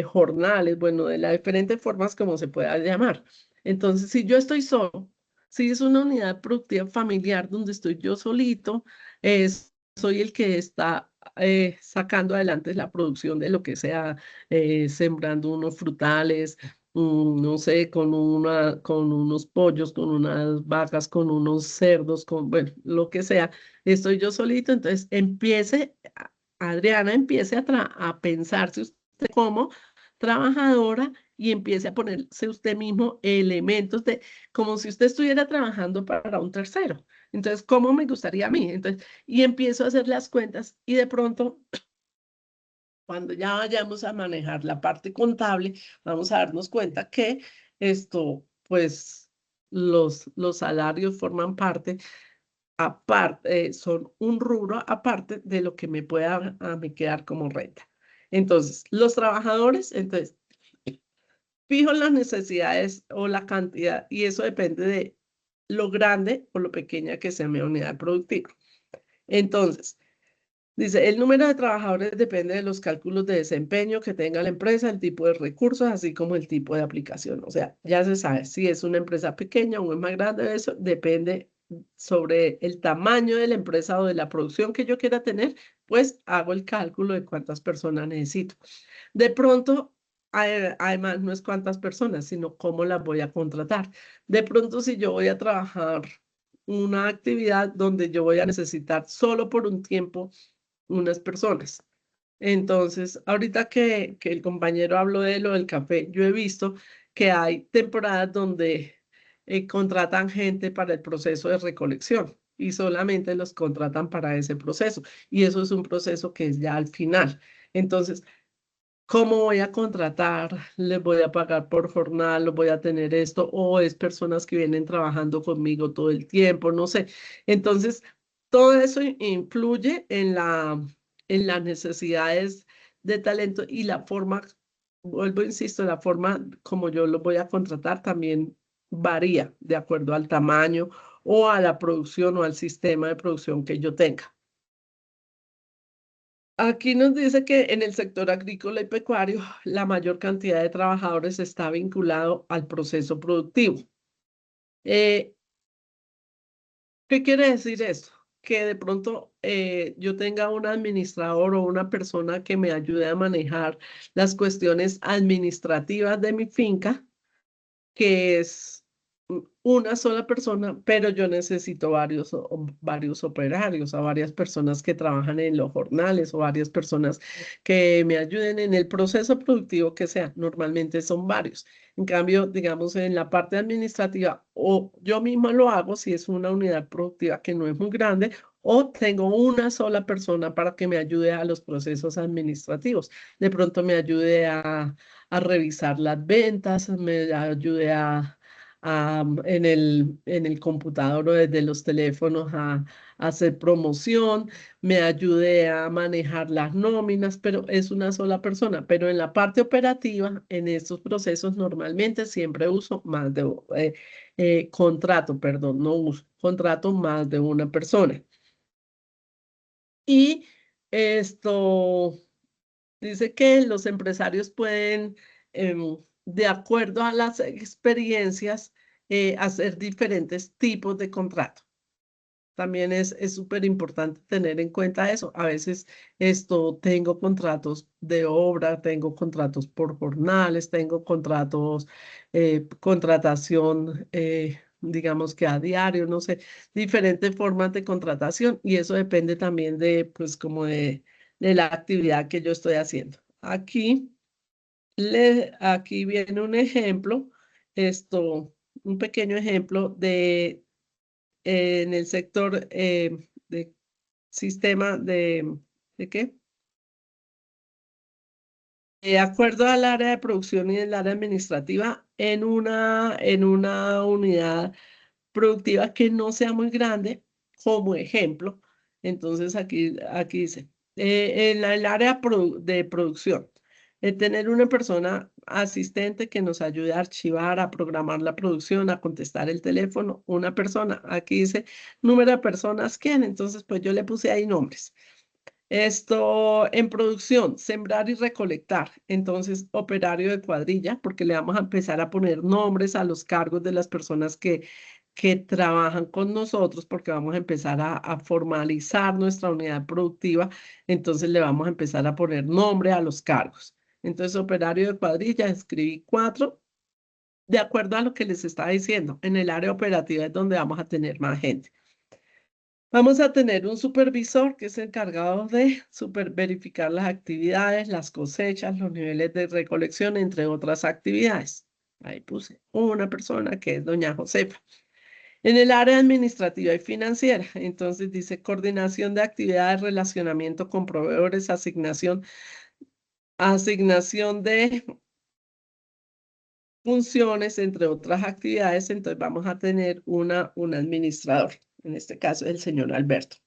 [SPEAKER 1] jornales, bueno, de las diferentes formas como se pueda llamar. Entonces, si yo estoy solo, si es una unidad productiva familiar donde estoy yo solito, soy el que está sacando adelante la producción de lo que sea, sembrando unos frutales, no sé, con unos pollos, con unas vacas, con unos cerdos, con, bueno, lo que sea, estoy yo solito, entonces Adriana, empiece a pensarse usted como trabajadora y empiece a ponerse usted mismo elementos de, como si usted estuviera trabajando para un tercero. Entonces, ¿cómo me gustaría a mí? Entonces, y empiezo a hacer las cuentas y de pronto cuando ya vayamos a manejar la parte contable, vamos a darnos cuenta que pues, los salarios forman parte, aparte, son un rubro aparte de lo que me pueda a mí quedar como renta. Entonces, los trabajadores, entonces, fijo las necesidades o la cantidad, y eso depende de lo grande o lo pequeña que sea mi unidad productiva. Entonces, dice, el número de trabajadores depende de los cálculos de desempeño que tenga la empresa, el tipo de recursos, así como el tipo de aplicación. O sea, ya se sabe si es una empresa pequeña o es más grande, eso depende sobre el tamaño de la empresa o de la producción que yo quiera tener, pues hago el cálculo de cuántas personas necesito. De pronto, además, no es cuántas personas, sino cómo las voy a contratar. De pronto, si yo voy a trabajar una actividad donde yo voy a necesitar solo por un tiempo unas personas. Entonces, ahorita que el compañero habló de lo del café, yo he visto que hay temporadas donde contratan gente para el proceso de recolección y solamente los contratan para ese proceso. Y eso es un proceso que es ya al final. Entonces, ¿cómo voy a contratar? ¿Les voy a pagar por jornal? ¿Los voy a tener esto? ¿O es personas que vienen trabajando conmigo todo el tiempo? No sé. Entonces, todo eso influye en las necesidades de talento y la forma, vuelvo, insisto, la forma como yo los voy a contratar también varía de acuerdo al tamaño o a la producción o al sistema de producción que yo tenga. Aquí nos dice que en el sector agrícola y pecuario la mayor cantidad de trabajadores está vinculado al proceso productivo. Eh, ¿Qué quiere decir esto? Que de pronto yo tenga un administrador o una persona que me ayude a manejar las cuestiones administrativas de mi finca, que es una sola persona, pero yo necesito varios operarios, a varias personas que trabajan en los jornales o varias personas que me ayuden en el proceso productivo que sea. Normalmente son varios. En cambio, digamos, en la parte administrativa, o yo misma lo hago si es una unidad productiva que no es muy grande, o tengo una sola persona para que me ayude a los procesos administrativos. De pronto me ayude a revisar las ventas, me ayude en el computador o desde los teléfonos a hacer promoción, me ayude a manejar las nóminas, pero es una sola persona. Pero en la parte operativa, en estos procesos, normalmente siempre uso más de contrato, perdón, no uso, contrato más de una persona. Y esto dice que los empresarios pueden, de acuerdo a las experiencias, hacer diferentes tipos de contrato. También es súper importante tener en cuenta eso. A veces tengo contratos de obra, tengo contratos por jornales, tengo contratos, contratación, digamos que a diario, no sé, diferentes formas de contratación y eso depende también de, pues, como de la actividad que yo estoy haciendo. Aquí viene un ejemplo, un pequeño ejemplo en el sector de sistema ¿de qué? De acuerdo al área de producción y el área administrativa, en una unidad productiva que no sea muy grande, como ejemplo, entonces aquí dice, en el área de producción, Tener una persona asistente que nos ayude a archivar, a programar la producción, a contestar el teléfono, una persona. Aquí dice número de personas, ¿quién? Entonces, pues yo le puse ahí nombres. Esto en producción, sembrar y recolectar. Entonces, operario de cuadrilla, porque le vamos a empezar a poner nombres a los cargos de las personas que trabajan con nosotros, porque vamos a empezar a formalizar nuestra unidad productiva. Entonces, le vamos a empezar a poner nombre a los cargos. Entonces, operario de cuadrilla, escribí 4, de acuerdo a lo que les estaba diciendo. En el área operativa es donde vamos a tener más gente. Vamos a tener un supervisor que es encargado de verificar las actividades, las cosechas, los niveles de recolección, entre otras actividades. Ahí puse una persona que es doña Josefa. En el área administrativa y financiera, entonces dice coordinación de actividades, relacionamiento con proveedores, asignación de funciones, entre otras actividades. Entonces vamos a tener un administrador, en este caso el señor Alberto.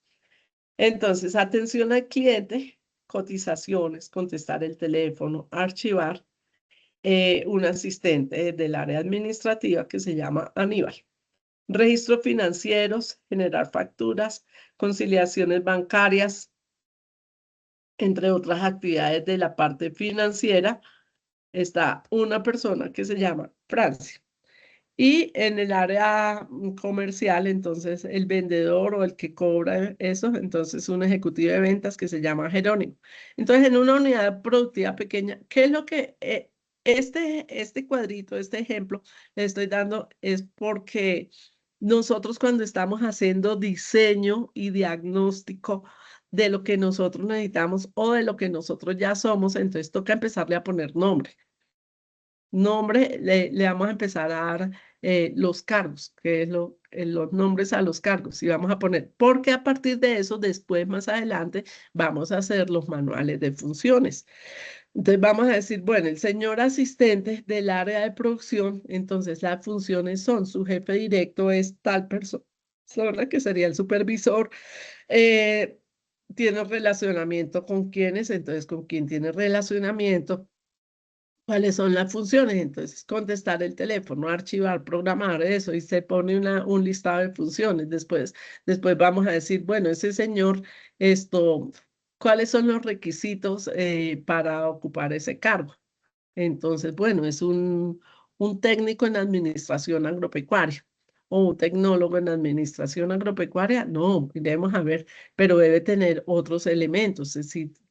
[SPEAKER 1] Entonces, atención al cliente, cotizaciones, contestar el teléfono, archivar, un asistente del área administrativa que se llama Aníbal. Registros financieros, generar facturas, conciliaciones bancarias, entre otras actividades de la parte financiera, está una persona que se llama Francia. Y en el área comercial, entonces, el vendedor o el que cobra eso, entonces un ejecutivo de ventas que se llama Jerónimo. Entonces, en una unidad productiva pequeña, ¿qué es lo que este cuadrito, este ejemplo, le estoy dando? Es porque nosotros cuando estamos haciendo diseño y diagnóstico de lo que nosotros necesitamos o de lo que nosotros ya somos, entonces toca empezarle a poner nombre. Nombre, le vamos a empezar a dar los cargos, que es los nombres a los cargos, y vamos a poner, porque a partir de eso, después, más adelante, vamos a hacer los manuales de funciones. Entonces vamos a decir, bueno, el señor asistente del área de producción, entonces las funciones son, su jefe directo es tal persona, que sería el supervisor, tiene relacionamiento con quienes, entonces con quién tiene relacionamiento. ¿Cuáles son las funciones? Entonces, contestar el teléfono, archivar, programar eso, y se pone un listado de funciones. Después vamos a decir, bueno, ese señor, ¿cuáles son los requisitos para ocupar ese cargo? Entonces, bueno, es un técnico en administración agropecuaria o un tecnólogo en administración agropecuaria. No, iremos a ver, pero debe tener otros elementos.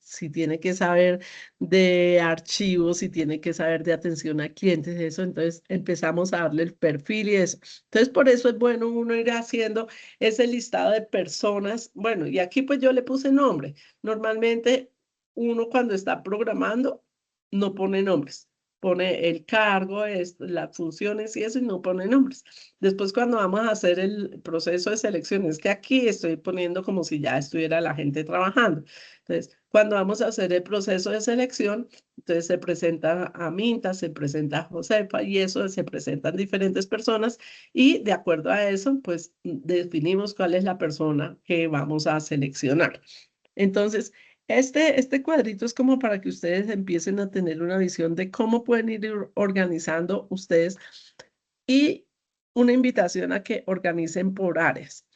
[SPEAKER 1] Si tiene que saber de archivos, si tiene que saber de atención a clientes, eso, entonces empezamos a darle el perfil y eso. Entonces, por eso es bueno uno ir haciendo ese listado de personas. Bueno, y aquí pues yo le puse nombre. Normalmente uno cuando está programando no pone nombres, pone el cargo, las funciones y eso, y no pone nombres. Después cuando vamos a hacer el proceso de selección, es que aquí estoy poniendo como si ya estuviera la gente trabajando. Entonces, cuando vamos a hacer el proceso de selección, entonces se presenta a Minta, se presenta a Josefa, y eso se presentan diferentes personas, y de acuerdo a eso, pues definimos cuál es la persona que vamos a seleccionar. Entonces, este cuadrito es como para que ustedes empiecen a tener una visión de cómo pueden ir organizando ustedes, y una invitación a que organicen por áreas.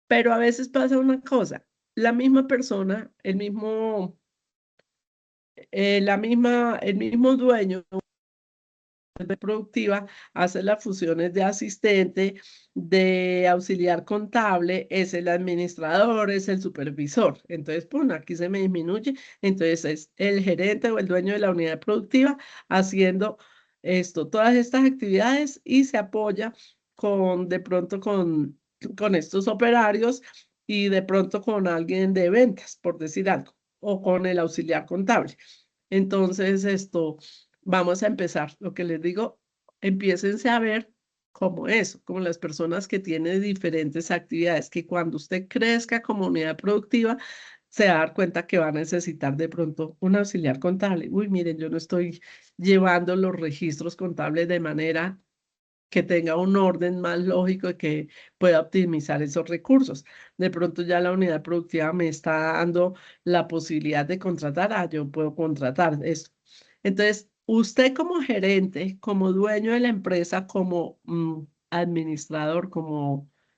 [SPEAKER 1] Pero a veces pasa una cosa, la misma persona, el mismo dueño productiva hace las funciones de asistente, de auxiliar contable, es el administrador, es el supervisor. Entonces, pum, aquí se me disminuye. Entonces, es el gerente o el dueño de la unidad productiva haciendo todas estas actividades, y se apoya de pronto con estos operarios, y de pronto con alguien de ventas, por decir algo, o con el auxiliar contable. Entonces, vamos a empezar. Lo que les digo, empiécense a ver como eso, como las personas que tienen diferentes actividades, que cuando usted crezca como unidad productiva, se va a dar cuenta que va a necesitar de pronto un auxiliar contable. Uy, miren, yo no estoy llevando los registros contables de manera que tenga un orden más lógico y que pueda optimizar esos recursos. De pronto ya la unidad productiva me está dando la posibilidad de contratar, yo puedo contratar esto. Entonces, usted como gerente, como dueño de la empresa, como administrador,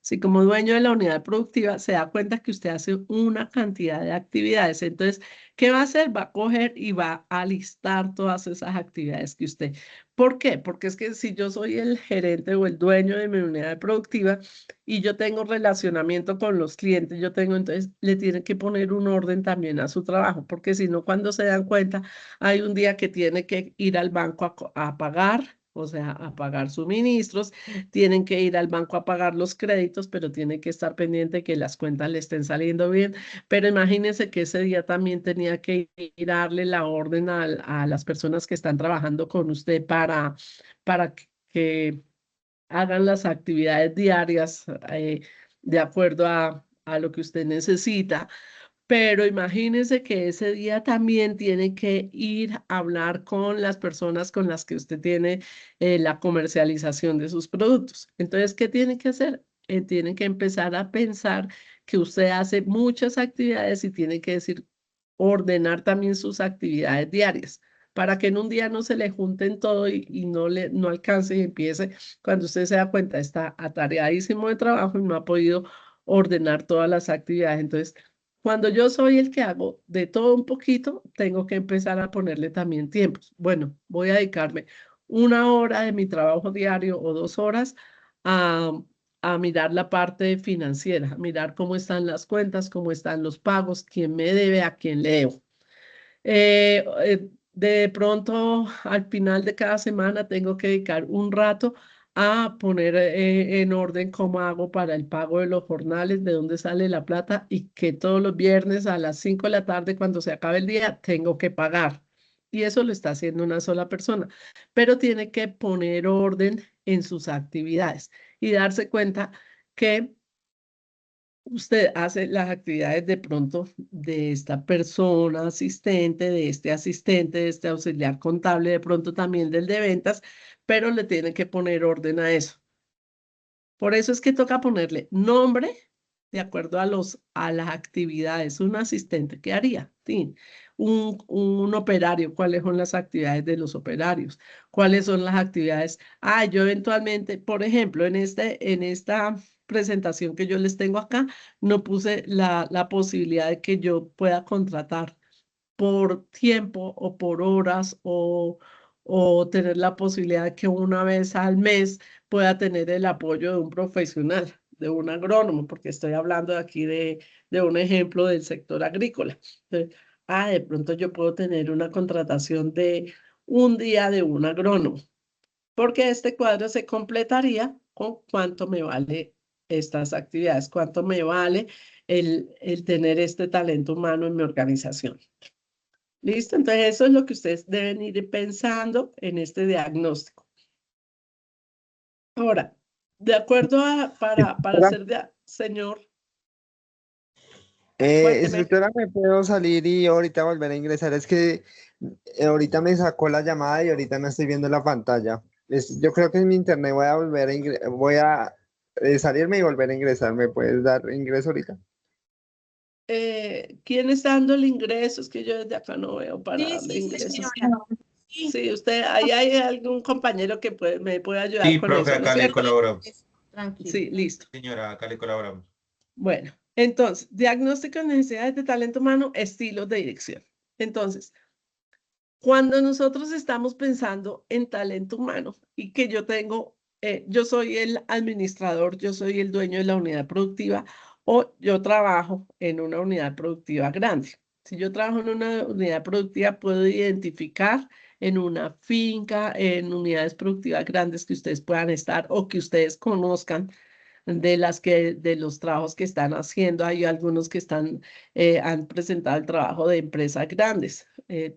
[SPEAKER 1] sí, como dueño de la unidad productiva, se da cuenta que usted hace una cantidad de actividades. Entonces, ¿qué va a hacer? Va a coger y va a listar todas esas actividades que usted. ¿Por qué? Porque es que si yo soy el gerente o el dueño de mi unidad productiva y yo tengo relacionamiento con los clientes, entonces le tienen que poner un orden también a su trabajo, porque si no, cuando se dan cuenta, hay un día que tiene que ir al banco a pagar, o sea, a pagar suministros, tienen que ir al banco a pagar los créditos, pero tiene que estar pendiente que las cuentas le estén saliendo bien. Pero imagínense que ese día también tenía que ir a darle la orden a las personas que están trabajando con usted para que hagan las actividades diarias de acuerdo a lo que usted necesita. Pero imagínese que ese día también tiene que ir a hablar con las personas con las que usted tiene la comercialización de sus productos. Entonces, ¿qué tiene que hacer? Tiene que empezar a pensar que usted hace muchas actividades y tiene que decir, ordenar también sus actividades diarias para que en un día no se le junten todo y no alcance y empiece, cuando usted se da cuenta, está atareadísimo de trabajo y no ha podido ordenar todas las actividades. Entonces, cuando yo soy el que hago de todo un poquito, tengo que empezar a ponerle también tiempos. Bueno, voy a dedicarme 1 hora de mi trabajo diario o 2 horas a, a mirar la parte financiera, mirar cómo están las cuentas, cómo están los pagos, quién me debe, a quién le debo. De pronto, al final de cada semana, tengo que dedicar un rato a poner en orden cómo hago para el pago de los jornales, de dónde sale la plata y que todos los viernes a las 5 de la tarde, cuando se acabe el día, tengo que pagar. Y eso lo está haciendo una sola persona, pero tiene que poner orden en sus actividades y darse cuenta que usted hace las actividades de pronto de esta persona asistente, de este auxiliar contable, de pronto también del de ventas, pero le tiene que poner orden a eso. Por eso es que toca ponerle nombre de acuerdo a las actividades. Un asistente, ¿qué haría? Sí. Un operario, ¿cuáles son las actividades de los operarios? ¿Cuáles son las actividades? Yo eventualmente, por ejemplo, en esta presentación que yo les tengo acá, no puse la posibilidad de que yo pueda contratar por tiempo o por horas o tener la posibilidad de que una vez al mes pueda tener el apoyo de un profesional, de un agrónomo, porque estoy hablando aquí de un ejemplo del sector agrícola. Entonces, de pronto yo puedo tener una contratación de un día de un agrónomo, porque este cuadro se completaría con cuánto me vale estas actividades, cuánto me vale el tener este talento humano en mi organización. ¿Listo? Entonces, eso es lo que ustedes deben ir pensando en este diagnóstico. Ahora, de acuerdo para ser señor, cuénteme.
[SPEAKER 2] Instructora, ¿me puedo salir y ahorita volver a ingresar? Es que ahorita me sacó la llamada y ahorita no estoy viendo la pantalla. Yo creo que en mi internet voy a volver voy a salirme y volver a ingresar. ¿Me puedes dar ingreso ahorita?
[SPEAKER 1] ¿Quién está dando el ingreso? Es que yo desde acá no veo para
[SPEAKER 5] Sí,
[SPEAKER 1] darle
[SPEAKER 5] sí, sí,
[SPEAKER 1] ingresos.
[SPEAKER 5] señora. Sí,
[SPEAKER 1] Sí, ahí hay algún compañero que me puede ayudar
[SPEAKER 3] Sí,
[SPEAKER 1] con
[SPEAKER 3] profe,
[SPEAKER 1] eso, ¿no es
[SPEAKER 3] acá le
[SPEAKER 1] cierto?
[SPEAKER 3] colaboramos.
[SPEAKER 5] tranquilo.
[SPEAKER 1] Sí, listo.
[SPEAKER 3] Señora, acá le colaboramos.
[SPEAKER 1] Bueno, entonces, diagnóstico de necesidades de talento humano, estilos de dirección. Entonces, cuando nosotros estamos pensando en talento humano y que yo soy el administrador, yo soy el dueño de la unidad productiva o yo trabajo en una unidad productiva grande. Si yo trabajo en una unidad productiva, puedo identificar en una finca, en unidades productivas grandes que ustedes puedan estar o que ustedes conozcan de los trabajos que están haciendo. Hay algunos que han presentado el trabajo de empresas grandes,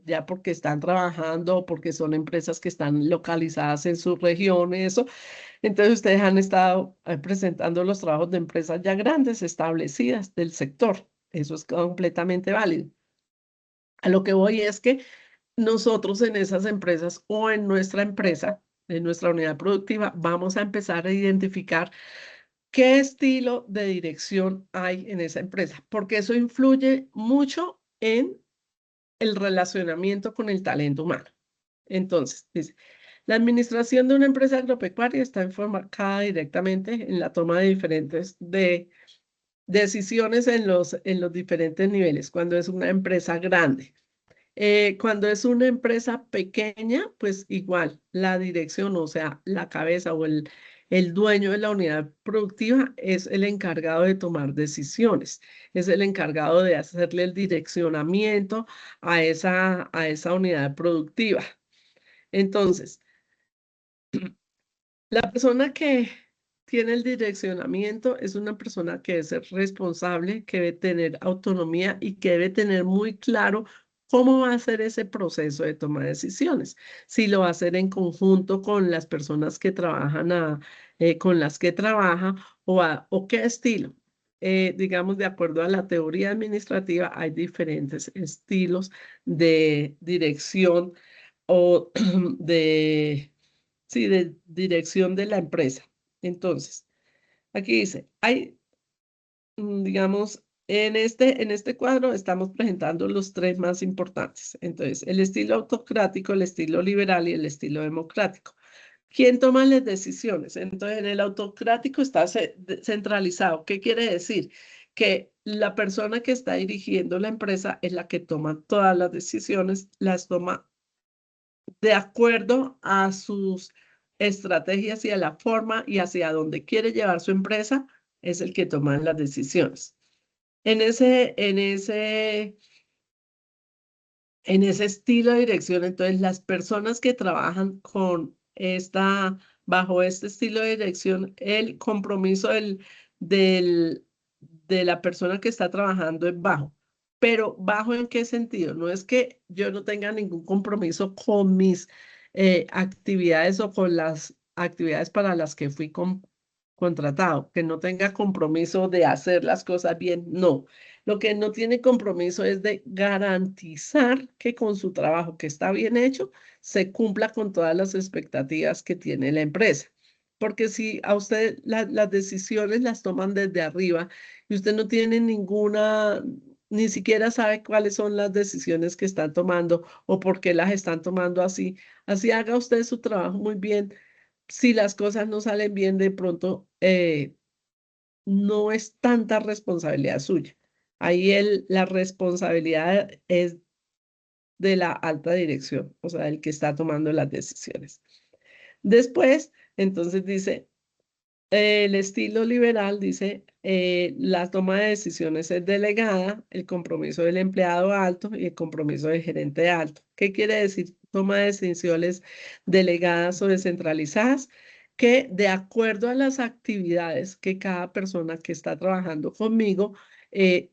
[SPEAKER 1] ya porque están trabajando o porque son empresas que están localizadas en sus regiones, eso. Entonces ustedes han estado presentando los trabajos de empresas ya grandes, establecidas del sector. Eso es completamente válido. A lo que voy es que nosotros en esas empresas o en nuestra empresa, en nuestra unidad productiva, vamos a empezar a identificar qué estilo de dirección hay en esa empresa, porque eso influye mucho en el relacionamiento con el talento humano. Entonces, dice, la administración de una empresa agropecuaria está enfocada directamente en la toma de diferentes decisiones en los diferentes niveles, cuando es una empresa grande. Cuando es una empresa pequeña, pues igual la dirección, o sea, la cabeza o el dueño de la unidad productiva es el encargado de tomar decisiones, es el encargado de hacerle el direccionamiento a esa unidad productiva. Entonces, la persona que tiene el direccionamiento es una persona que debe ser responsable, que debe tener autonomía y que debe tener muy claro cómo va a ser ese proceso de toma de decisiones. Si lo va a hacer en conjunto con las personas que trabajan, con las que trabaja o qué estilo. Digamos, de acuerdo a la teoría administrativa, hay diferentes estilos de dirección o de sí, de dirección de la empresa. Entonces, aquí dice, hay, digamos, en este cuadro estamos presentando los tres más importantes. Entonces, el estilo autocrático, el estilo liberal y el estilo democrático. ¿Quién toma las decisiones? Entonces, en el autocrático está centralizado. ¿Qué quiere decir? Que la persona que está dirigiendo la empresa es la que toma todas las decisiones, las toma de acuerdo a sus estrategias y a la forma y hacia dónde quiere llevar su empresa, es el que toma las decisiones. En ese estilo de dirección, entonces las personas que trabajan bajo este estilo de dirección, el compromiso del, de la persona que está trabajando es bajo. Pero ¿bajo en qué sentido? No es que yo no tenga ningún compromiso con mis actividades o con las actividades para las que fui contratado, que no tenga compromiso de hacer las cosas bien, no. Lo que no tiene compromiso es de garantizar que con su trabajo que está bien hecho, se cumpla con todas las expectativas que tiene la empresa. Porque si a usted las decisiones las toman desde arriba y usted no tiene ninguna, ni siquiera sabe cuáles son las decisiones que están tomando o por qué las están tomando así, así haga usted su trabajo muy bien. Si las cosas no salen bien, de pronto no es tanta responsabilidad suya. Ahí la responsabilidad es de la alta dirección, o sea, el que está tomando las decisiones. Después, entonces dice, el estilo liberal dice, la toma de decisiones es delegada, el compromiso del empleado alto y el compromiso del gerente alto. ¿Qué quiere decir toma de decisiones delegadas o descentralizadas? Que de acuerdo a las actividades que cada persona que está trabajando conmigo,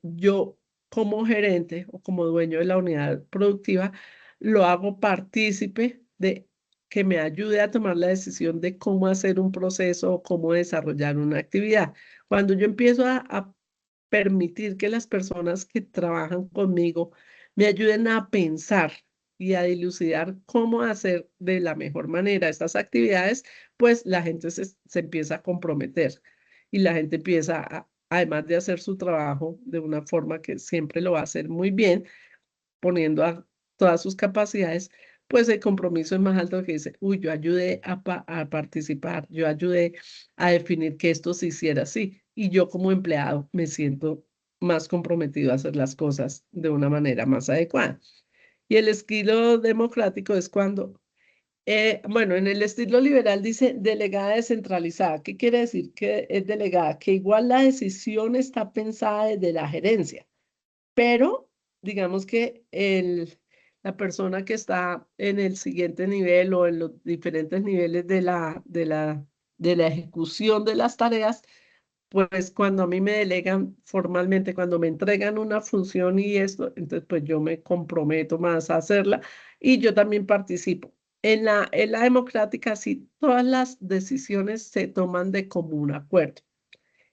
[SPEAKER 1] yo como gerente o como dueño de la unidad productiva, lo hago partícipe de que me ayude a tomar la decisión de cómo hacer un proceso o cómo desarrollar una actividad. Cuando yo empiezo a permitir que las personas que trabajan conmigo me ayuden a pensar y a dilucidar cómo hacer de la mejor manera estas actividades, pues la gente se empieza a comprometer y la gente empieza además de hacer su trabajo de una forma que siempre lo va a hacer muy bien, poniendo a todas sus capacidades, pues el compromiso es más alto que dice, uy, yo ayudé a participar, yo ayudé a definir que esto se hiciera así. Y yo como empleado me siento más comprometido a hacer las cosas de una manera más adecuada. Y el estilo democrático es cuando, bueno, en el estilo liberal dice delegada descentralizada. ¿Qué quiere decir que es delegada? Que igual la decisión está pensada desde la gerencia, pero digamos que la persona que está en el siguiente nivel o en los diferentes niveles de la ejecución de las tareas, pues cuando a mí me delegan formalmente, cuando me entregan una función y esto, entonces pues yo me comprometo más a hacerla y yo también participo. En la democrática, sí, todas las decisiones se toman de común acuerdo.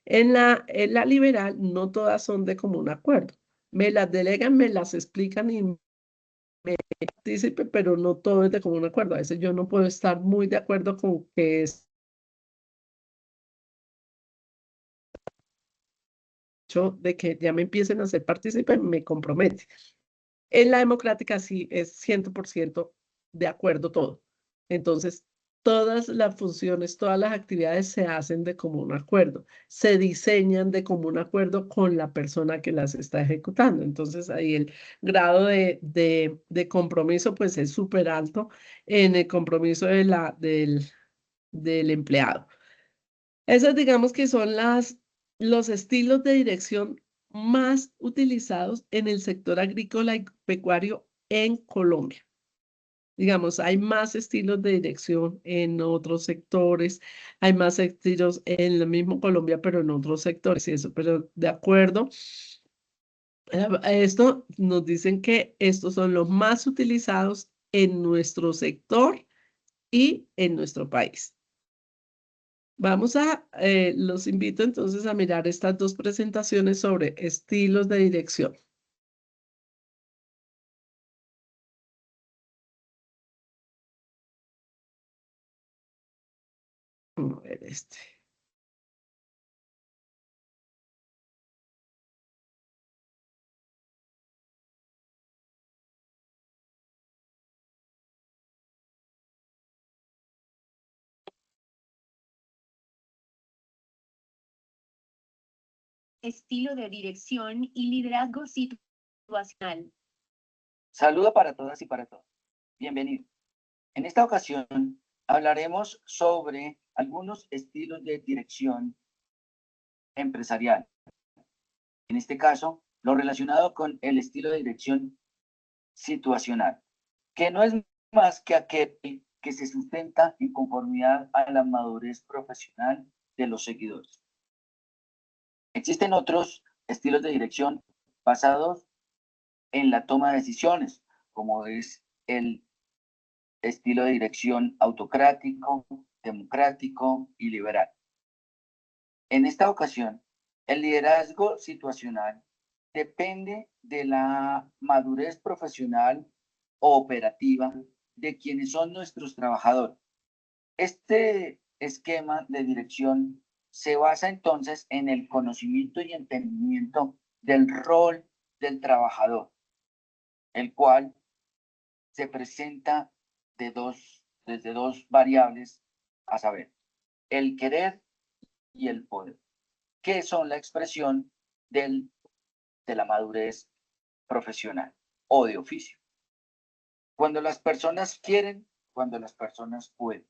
[SPEAKER 1] En la liberal, no todas son de común acuerdo. Me las delegan, me las explican y me participe, pero no todo es de común acuerdo. A veces yo no puedo estar muy de acuerdo con que es hecho de que ya me empiecen a hacer partícipe, me compromete. En la democrática sí es 100% de acuerdo todo. Entonces, todas las funciones, todas las actividades se hacen de común acuerdo, se diseñan de común acuerdo con la persona que las está ejecutando. Entonces, ahí el grado de compromiso pues es súper alto en el compromiso del empleado. Esos digamos que son los estilos de dirección más utilizados en el sector agrícola y pecuario en Colombia. Digamos, hay más estilos de dirección en otros sectores, hay más estilos en el mismo Colombia, pero en otros sectores y eso, pero de acuerdo a esto, nos dicen que estos son los más utilizados en nuestro sector y en nuestro país. Los invito entonces a mirar estas dos presentaciones sobre estilos de dirección. Vamos a ver este.
[SPEAKER 4] Estilo de dirección y liderazgo situacional.
[SPEAKER 5] Saludo para todas y para todos. Bienvenido. En esta ocasión hablaremos sobre algunos estilos de dirección empresarial. En este caso, lo relacionado con el estilo de dirección situacional, que no es más que aquel que se sustenta en conformidad a la madurez profesional de los seguidores. Existen otros estilos de dirección basados en la toma de decisiones, como es el estilo de dirección autocrático, democrático y liberal. En esta ocasión, el liderazgo situacional depende de la madurez profesional o operativa de quienes son nuestros trabajadores. Este esquema de dirección se basa entonces en el conocimiento y entendimiento del rol del trabajador, el cual se presenta desde dos variables, a saber, el querer y el poder, que son la expresión de la madurez profesional o de oficio. Cuando las personas quieren, cuando las personas pueden.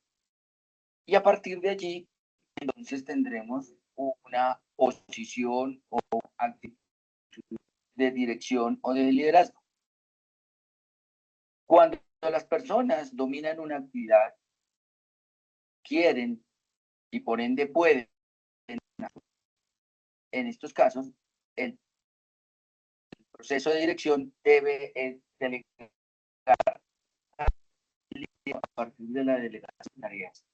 [SPEAKER 5] Y a partir de allí, entonces tendremos una posición o actitud de dirección o de liderazgo. Cuando las personas dominan una actividad, quieren y por ende pueden, en estos casos, el proceso de dirección debe delegar a partir de la delegación de tareas,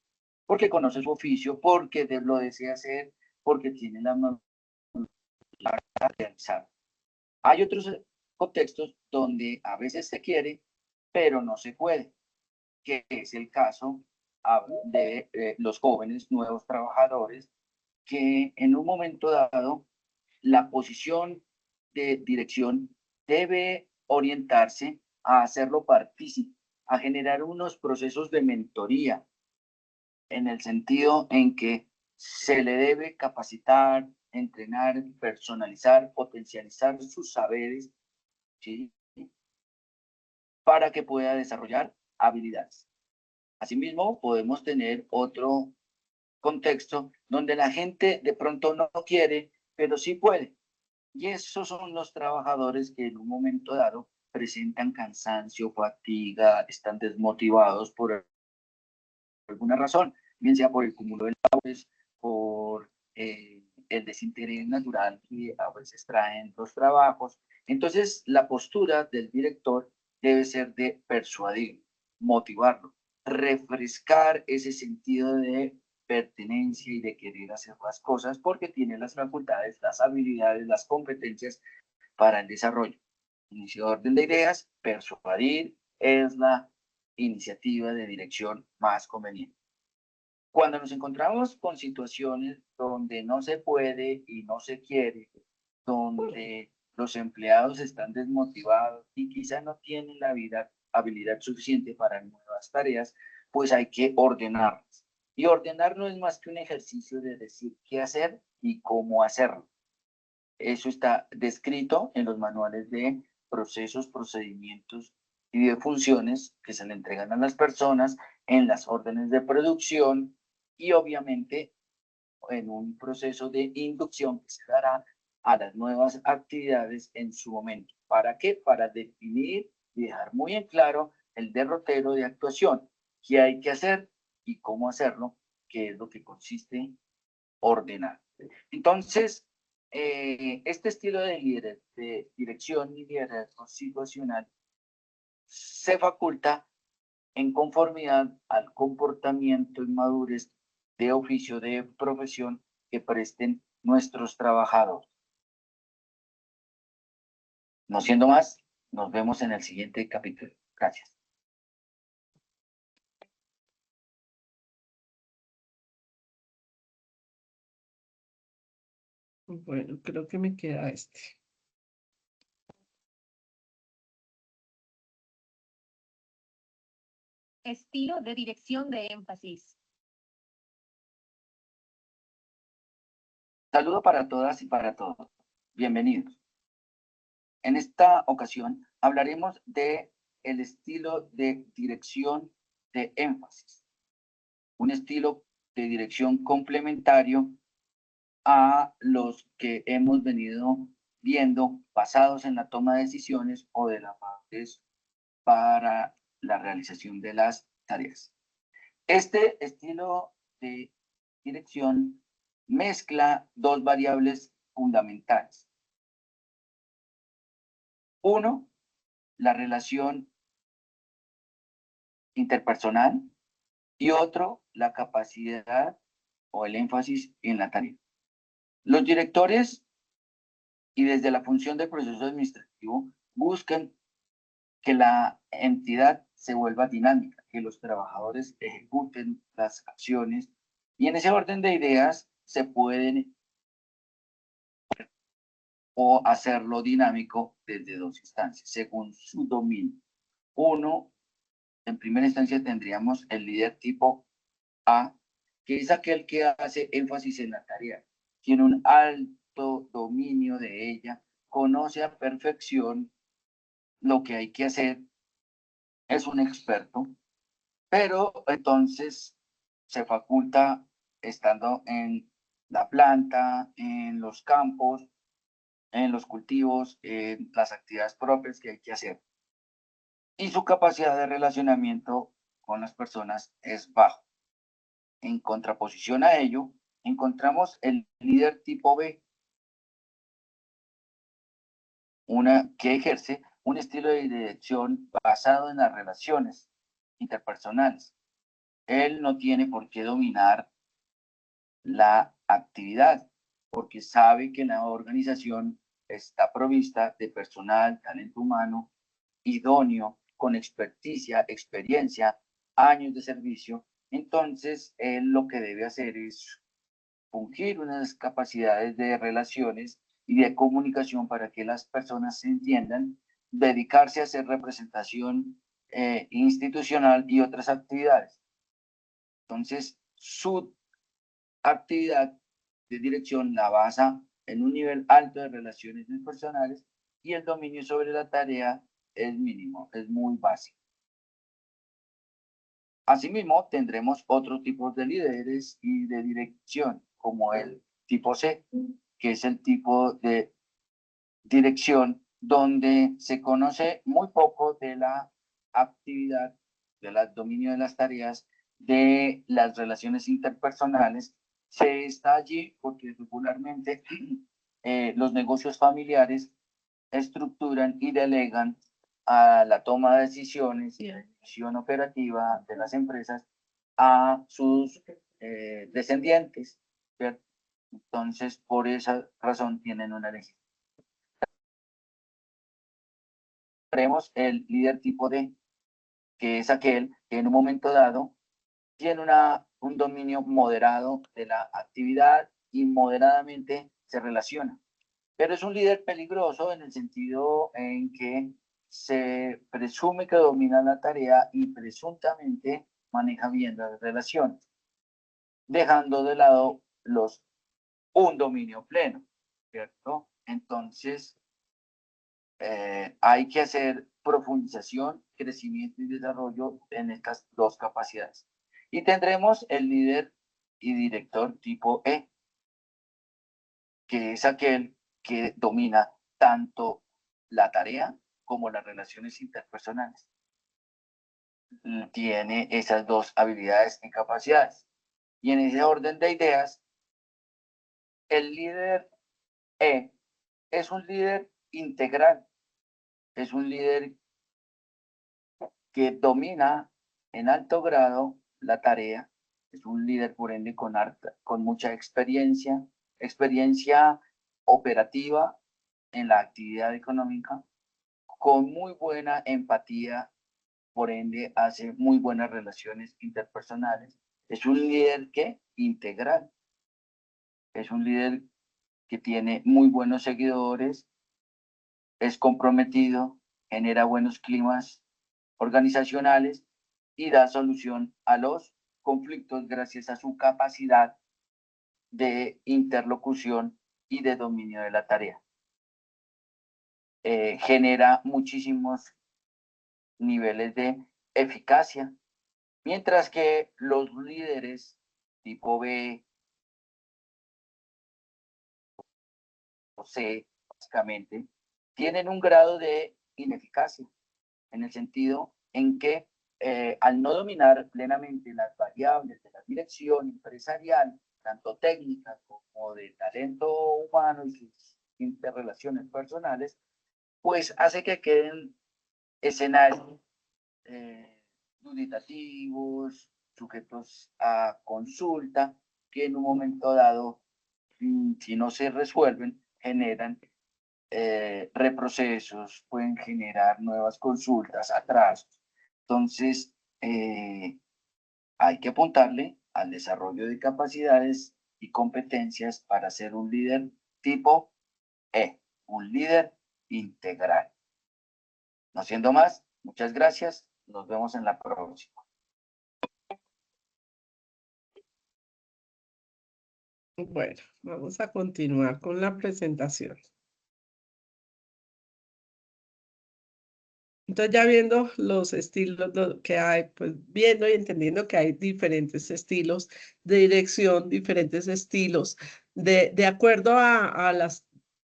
[SPEAKER 5] porque conoce su oficio, porque lo desea hacer, porque tiene la mano para realizar. Hay otros contextos donde a veces se quiere, pero no se puede, que es el caso de los jóvenes nuevos trabajadores que en un momento dado la posición de dirección debe orientarse a hacerlo partícipe, a generar unos procesos de mentoría, en el sentido en que se le debe capacitar, entrenar, personalizar, potencializar sus saberes, ¿sí?, para que pueda desarrollar habilidades. Asimismo, podemos tener otro contexto donde la gente de pronto no quiere, pero sí puede. Y esos son los trabajadores que en un momento dado presentan cansancio, fatiga, están desmotivados por alguna razón, bien sea por el cúmulo de labores, por el desinterés natural que a veces traen los trabajos. Entonces, la postura del director debe ser de persuadir, motivarlo, refrescar ese sentido de pertenencia y de querer hacer las cosas porque tiene las facultades, las habilidades, las competencias para el desarrollo. Inicio de orden de ideas, persuadir es la iniciativa de dirección más conveniente. Cuando nos encontramos con situaciones donde no se puede y no se quiere, donde los empleados están desmotivados y quizá no tienen la habilidad suficiente para nuevas tareas, pues hay que ordenarlas. Y ordenar no es más que un ejercicio de decir qué hacer y cómo hacerlo. Eso está descrito en los manuales de procesos, procedimientos y de funciones que se le entregan a las personas en las órdenes de producción y obviamente en un proceso de inducción que se dará a las nuevas actividades en su momento. ¿Para qué? Para definir y dejar muy en claro el derrotero de actuación, qué hay que hacer y cómo hacerlo, que es lo que consiste ordenar. Entonces, este estilo de dirección y liderazgo situacional se faculta en conformidad al comportamiento y madurez de oficio de profesión que presten nuestros trabajadores. No siendo más, nos vemos en el siguiente capítulo. Gracias.
[SPEAKER 1] Bueno, creo que me queda este.
[SPEAKER 4] Estilo de dirección de énfasis.
[SPEAKER 5] Saludo para todas y para todos. Bienvenidos. En esta ocasión hablaremos de el estilo de dirección de énfasis, un estilo de dirección complementario a los que hemos venido viendo basados en la toma de decisiones o de las bases para la realización de las tareas. Este estilo de dirección mezcla dos variables fundamentales. Uno, la relación interpersonal y otro, la capacidad o el énfasis en la tarea. Los directores y desde la función del proceso administrativo buscan que la entidad se vuelva dinámica, que los trabajadores ejecuten las acciones y en ese orden de ideas se pueden o hacerlo dinámico desde dos instancias, según su dominio. Uno, en primera instancia tendríamos el líder tipo A, que es aquel que hace énfasis en la tarea, tiene un alto dominio de ella, conoce a perfección lo que hay que hacer, es un experto, pero entonces se faculta estando en la planta, en los campos, en los cultivos, en las actividades propias que hay que hacer. Y su capacidad de relacionamiento con las personas es bajo. En contraposición a ello, encontramos el líder tipo B, que ejerce un estilo de dirección basado en las relaciones interpersonales. Él no tiene por qué dominar la actividad, porque sabe que la organización está provista de personal, talento humano, idóneo, con experticia, experiencia, años de servicio. Entonces, él lo que debe hacer es fungir unas capacidades de relaciones y de comunicación para que las personas se entiendan, dedicarse a hacer representación institucional y otras actividades. Entonces, su actividad de dirección la basa en un nivel alto de relaciones personales y el dominio sobre la tarea es mínimo, es muy básico. Asimismo, tendremos otros tipos de líderes y de dirección, como el tipo C, que es el tipo de dirección donde se conoce muy poco de la actividad, del dominio de las tareas, de las relaciones interpersonales. Se está allí porque regularmente los negocios familiares estructuran y delegan a la toma de decisiones y la dirección operativa de las empresas a sus descendientes, ¿cierto? Entonces, por esa razón tienen una legislación. Tenemos el líder tipo D, que es aquel que en un momento dado tiene un dominio moderado de la actividad y moderadamente se relaciona. Pero es un líder peligroso en el sentido en que se presume que domina la tarea y presuntamente maneja bien las relaciones, dejando de lado un dominio pleno, ¿cierto? Entonces, hay que hacer profundización, crecimiento y desarrollo en estas dos capacidades. Y tendremos el líder y director tipo E, que es aquel que domina tanto la tarea como las relaciones interpersonales. Tiene esas dos habilidades y capacidades. Y en ese orden de ideas, el líder E es un líder integral, es un líder que domina en alto grado la tarea, es un líder por ende con mucha experiencia operativa en la actividad económica, con muy buena empatía, por ende hace muy buenas relaciones interpersonales. Es un líder que integral, es un líder que tiene muy buenos seguidores, es comprometido, genera buenos climas organizacionales y da solución a los conflictos gracias a su capacidad de interlocución y de dominio de la tarea. Genera muchísimos niveles de eficacia, mientras que los líderes tipo B o C, básicamente, tienen un grado de ineficacia, en el sentido en que al no dominar plenamente las variables de la dirección empresarial, tanto técnica como de talento humano y sus interrelaciones personales, pues hace que queden escenarios duditativos, sujetos a consulta, que en un momento dado, si no se resuelven, generan reprocesos, pueden generar nuevas consultas, atrasos. Entonces, hay que apuntarle al desarrollo de capacidades y competencias para ser un líder tipo E, un líder integral. No siendo más, muchas gracias. Nos vemos en la próxima.
[SPEAKER 1] Bueno, vamos a continuar con la presentación. Entonces ya viendo los estilos que hay, pues viendo y entendiendo que hay diferentes estilos de dirección, diferentes estilos, de acuerdo a las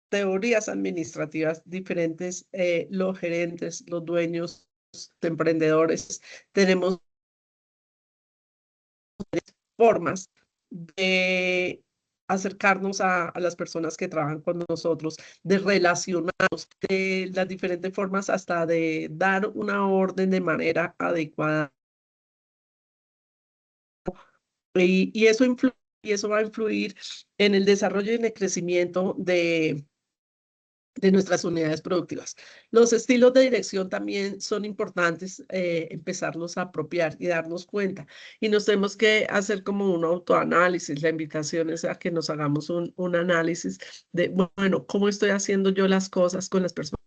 [SPEAKER 1] teorías administrativas diferentes, los gerentes, los dueños, emprendedores, tenemos formas de acercarnos a las personas que trabajan con nosotros, de relacionarnos, de las diferentes formas hasta de dar una orden de manera adecuada. Y eso y eso va a influir en el desarrollo y en el crecimiento de nuestras unidades productivas. Los estilos de dirección también son importantes, empezarlos a apropiar y darnos cuenta. Y nos tenemos que hacer como un autoanálisis. La invitación es a que nos hagamos un análisis de, bueno, ¿cómo estoy haciendo yo las cosas con las personas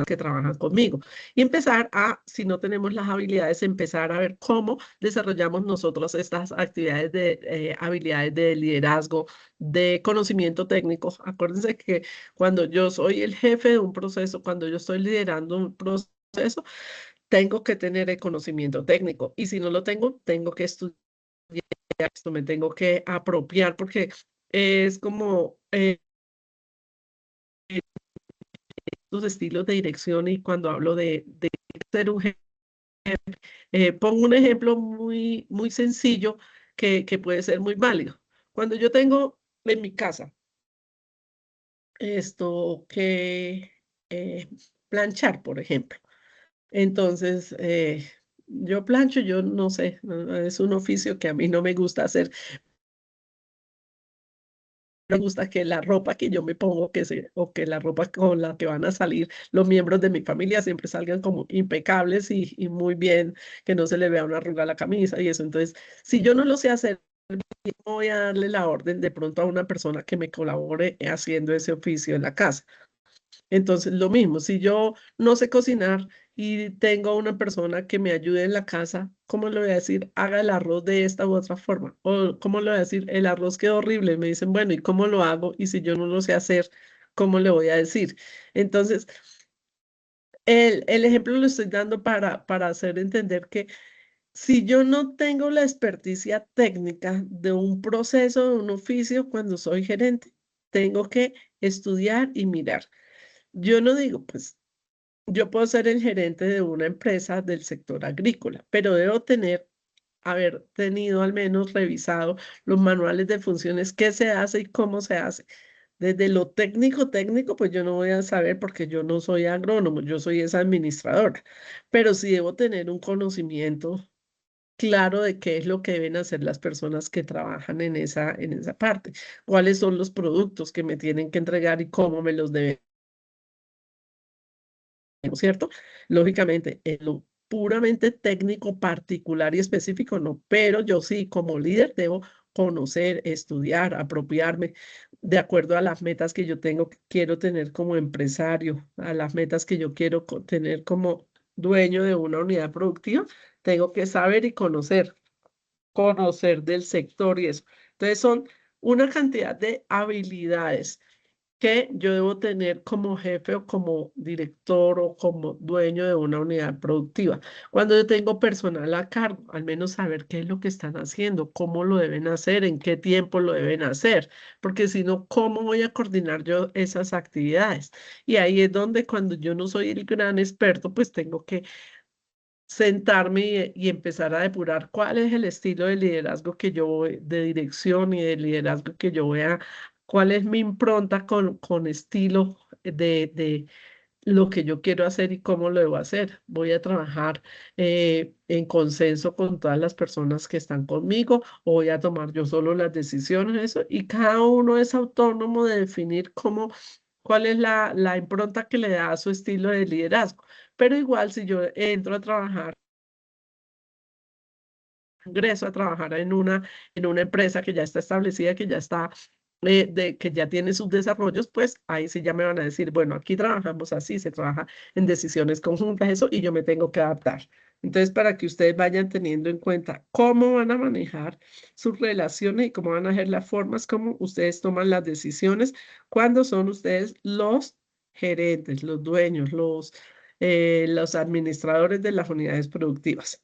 [SPEAKER 1] que trabajan conmigo? Y empezar a, si no tenemos las habilidades, empezar a ver cómo desarrollamos nosotros estas actividades de habilidades de liderazgo, de conocimiento técnico. Acuérdense que cuando yo soy el jefe de un proceso, cuando yo estoy liderando un proceso, tengo que tener el conocimiento técnico. Y si no lo tengo, tengo que estudiar esto, me tengo que apropiar porque es como los estilos de dirección. Y cuando hablo de ser un jefe, pongo un ejemplo muy sencillo que puede ser muy válido. Cuando yo tengo en mi casa esto que planchar, por ejemplo. Entonces, yo plancho, yo no sé, es un oficio que a mí no me gusta hacer. Me gusta que la ropa que yo me pongo, o que la ropa con la que van a salir los miembros de mi familia siempre salgan como impecables y muy bien, que no se le vea una arruga a la camisa y eso. Entonces, si yo no lo sé hacer, voy a darle la orden de pronto a una persona que me colabore haciendo ese oficio en la casa. Entonces, lo mismo, si yo no sé cocinar y tengo una persona que me ayude en la casa, ¿cómo le voy a decir, haga el arroz de esta u otra forma? O ¿cómo le voy a decir, el arroz quedó horrible? Me dicen, bueno, ¿y cómo lo hago? Y si yo no lo sé hacer, ¿cómo le voy a decir? Entonces, el ejemplo lo estoy dando para hacer entender que si yo no tengo la experticia técnica de un proceso, de un oficio, cuando soy gerente, tengo que estudiar y mirar. Yo no digo, pues yo puedo ser el gerente de una empresa del sector agrícola, pero debo haber tenido al menos revisado los manuales de funciones, qué se hace y cómo se hace. Desde lo técnico, técnico, pues yo no voy a saber porque yo no soy agrónomo, yo soy esa administradora, pero sí debo tener un conocimiento claro de qué es lo que deben hacer las personas que trabajan en esa parte, cuáles son los productos que me tienen que entregar y cómo me los deben, ¿no es cierto? Lógicamente, en lo puramente técnico, particular y específico, no, pero yo sí, como líder, debo conocer, estudiar, apropiarme de acuerdo a las metas que yo tengo, quiero tener como empresario, a las metas que yo quiero tener como dueño de una unidad productiva, tengo que saber y conocer del sector y eso. Entonces son una cantidad de habilidades que yo debo tener como jefe o como director o como dueño de una unidad productiva. Cuando yo tengo personal a cargo, al menos saber qué es lo que están haciendo, cómo lo deben hacer, en qué tiempo lo deben hacer, porque si no, ¿cómo voy a coordinar yo esas actividades? Y ahí es donde cuando yo no soy el gran experto, pues tengo que sentarme y empezar a depurar cuál es el estilo de liderazgo que yo voy, de dirección y de liderazgo que yo voy a, cuál es mi impronta con estilo de lo que yo quiero hacer y cómo lo debo hacer. Voy a trabajar en consenso con todas las personas que están conmigo o voy a tomar yo solo las decisiones, eso, y cada uno es autónomo de definir cuál es la impronta que le da a su estilo de liderazgo. Pero igual si yo entro a trabajar, ingreso a trabajar en una empresa que ya está establecida, que ya está, que ya tiene sus desarrollos, pues ahí sí ya me van a decir, bueno, aquí trabajamos así, se trabaja en decisiones conjuntas, eso, y yo me tengo que adaptar. Entonces, para que ustedes vayan teniendo en cuenta cómo van a manejar sus relaciones y cómo van a hacer las formas, cómo ustedes toman las decisiones cuando son ustedes los gerentes, los dueños, los administradores de las unidades productivas.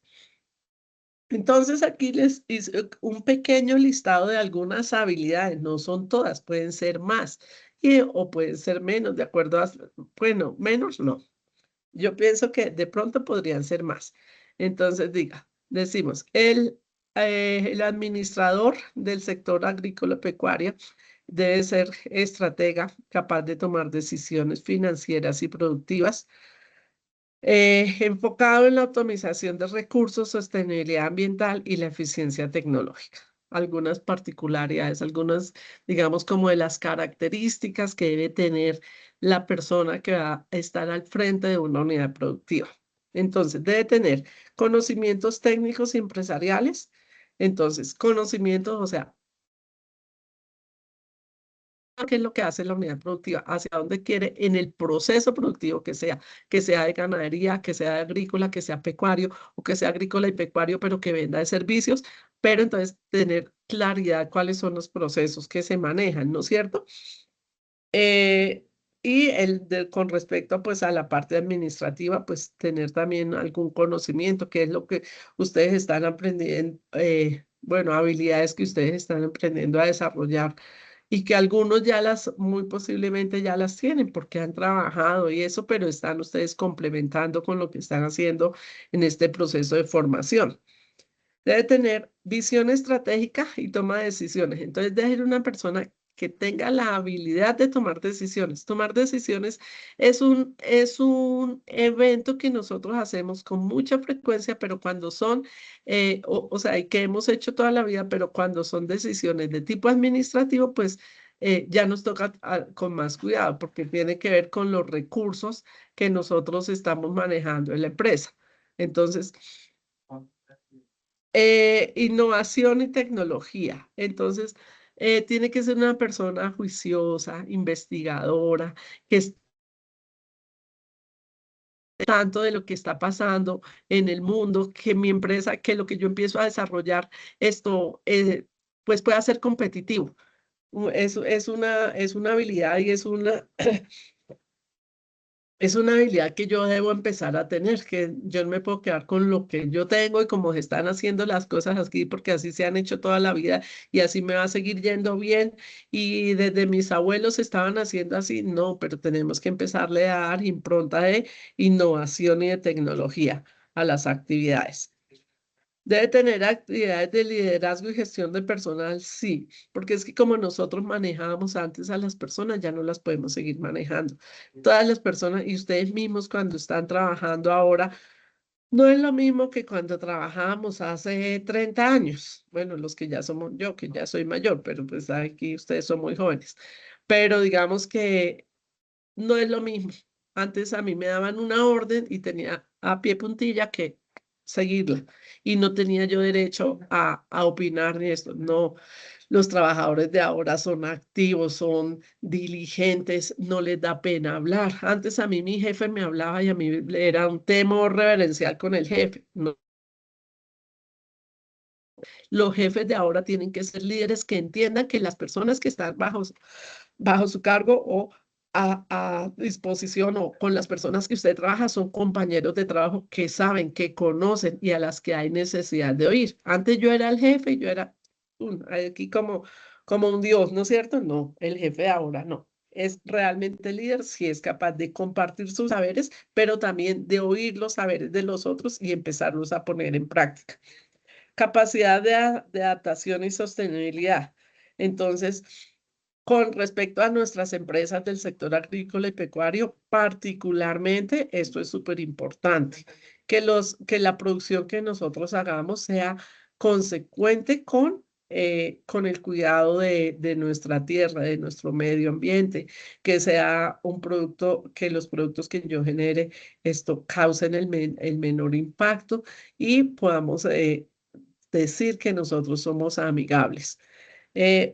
[SPEAKER 1] Entonces aquí les hice un pequeño listado de algunas habilidades, no son todas, pueden ser más o pueden ser menos, de acuerdo a, bueno, menos no. Yo pienso que de pronto podrían ser más. Entonces decimos, el administrador del sector agrícola pecuario debe ser estratega, capaz de tomar decisiones financieras y productivas enfocado en la optimización de recursos, sostenibilidad ambiental y la eficiencia tecnológica. Algunas particularidades, algunas, digamos, como de las características que debe tener la persona que va a estar al frente de una unidad productiva. Entonces, debe tener conocimientos técnicos y empresariales. Entonces, conocimientos, o sea, qué es lo que hace la unidad productiva, hacia dónde quiere en el proceso productivo que sea de ganadería, que sea de agrícola, que sea pecuario o que sea agrícola y pecuario, pero que venda de servicios, pero entonces tener claridad cuáles son los procesos que se manejan, ¿no es cierto? Eh, y con respecto pues a la parte administrativa, pues tener también algún conocimiento, que es lo que ustedes están aprendiendo, bueno, habilidades que ustedes están aprendiendo a desarrollar y que algunos muy posiblemente ya las tienen porque han trabajado y eso, pero están ustedes complementando con lo que están haciendo en este proceso de formación. Debe tener visión estratégica y toma de decisiones. Entonces, debe ser una persona que tenga la habilidad de tomar decisiones. Tomar decisiones es un evento que nosotros hacemos con mucha frecuencia, pero cuando son, o sea, y que hemos hecho toda la vida, pero cuando son decisiones de tipo administrativo, pues ya nos toca con más cuidado, porque tiene que ver con los recursos que nosotros estamos manejando en la empresa. Entonces, innovación y tecnología. Entonces, tiene que ser una persona juiciosa, investigadora, que tanto de lo que está pasando en el mundo, que mi empresa, que lo que yo empiezo a desarrollar, esto, pues pueda ser competitivo. Es una habilidad y es una habilidad que yo debo empezar a tener, que yo no me puedo quedar con lo que yo tengo y como se están haciendo las cosas aquí, porque así se han hecho toda la vida y así me va a seguir yendo bien. Y desde mis abuelos estaban haciendo así, no, pero tenemos que empezarle a dar impronta de innovación y de tecnología a las actividades. Debe tener actividades de liderazgo y gestión de personal, sí, porque es que como nosotros manejábamos antes a las personas, ya no las podemos seguir manejando. Todas las personas y ustedes mismos cuando están trabajando ahora, no es lo mismo que cuando trabajábamos hace 30 años. Bueno, los que ya somos yo, que ya soy mayor, pero pues aquí ustedes son muy jóvenes. Pero digamos que no es lo mismo. Antes a mí me daban una orden y tenía a pie puntilla que seguirla y no tenía yo derecho a opinar ni esto. No, los trabajadores de ahora son activos, son diligentes, no les da pena hablar. Antes a mí mi jefe me hablaba y a mí era un temor reverencial con el jefe. No. Los jefes de ahora tienen que ser líderes que entiendan que las personas que están bajo su cargo o a disposición o con las personas que usted trabaja son compañeros de trabajo que saben, que conocen y a las que hay necesidad de oír. Antes yo era el jefe y yo era aquí como un dios, ¿no es cierto? No, el jefe de ahora no. Es realmente el líder si es capaz de compartir sus saberes, pero también de oír los saberes de los otros y empezarlos a poner en práctica. Capacidad de adaptación y sostenibilidad. Entonces, con respecto a nuestras empresas del sector agrícola y pecuario, particularmente, esto es súper importante, que la producción que nosotros hagamos sea consecuente con el cuidado de nuestra tierra, de nuestro medio ambiente, que sea un producto, que los productos que yo genere, esto causen el menor impacto y podamos decir que nosotros somos amigables.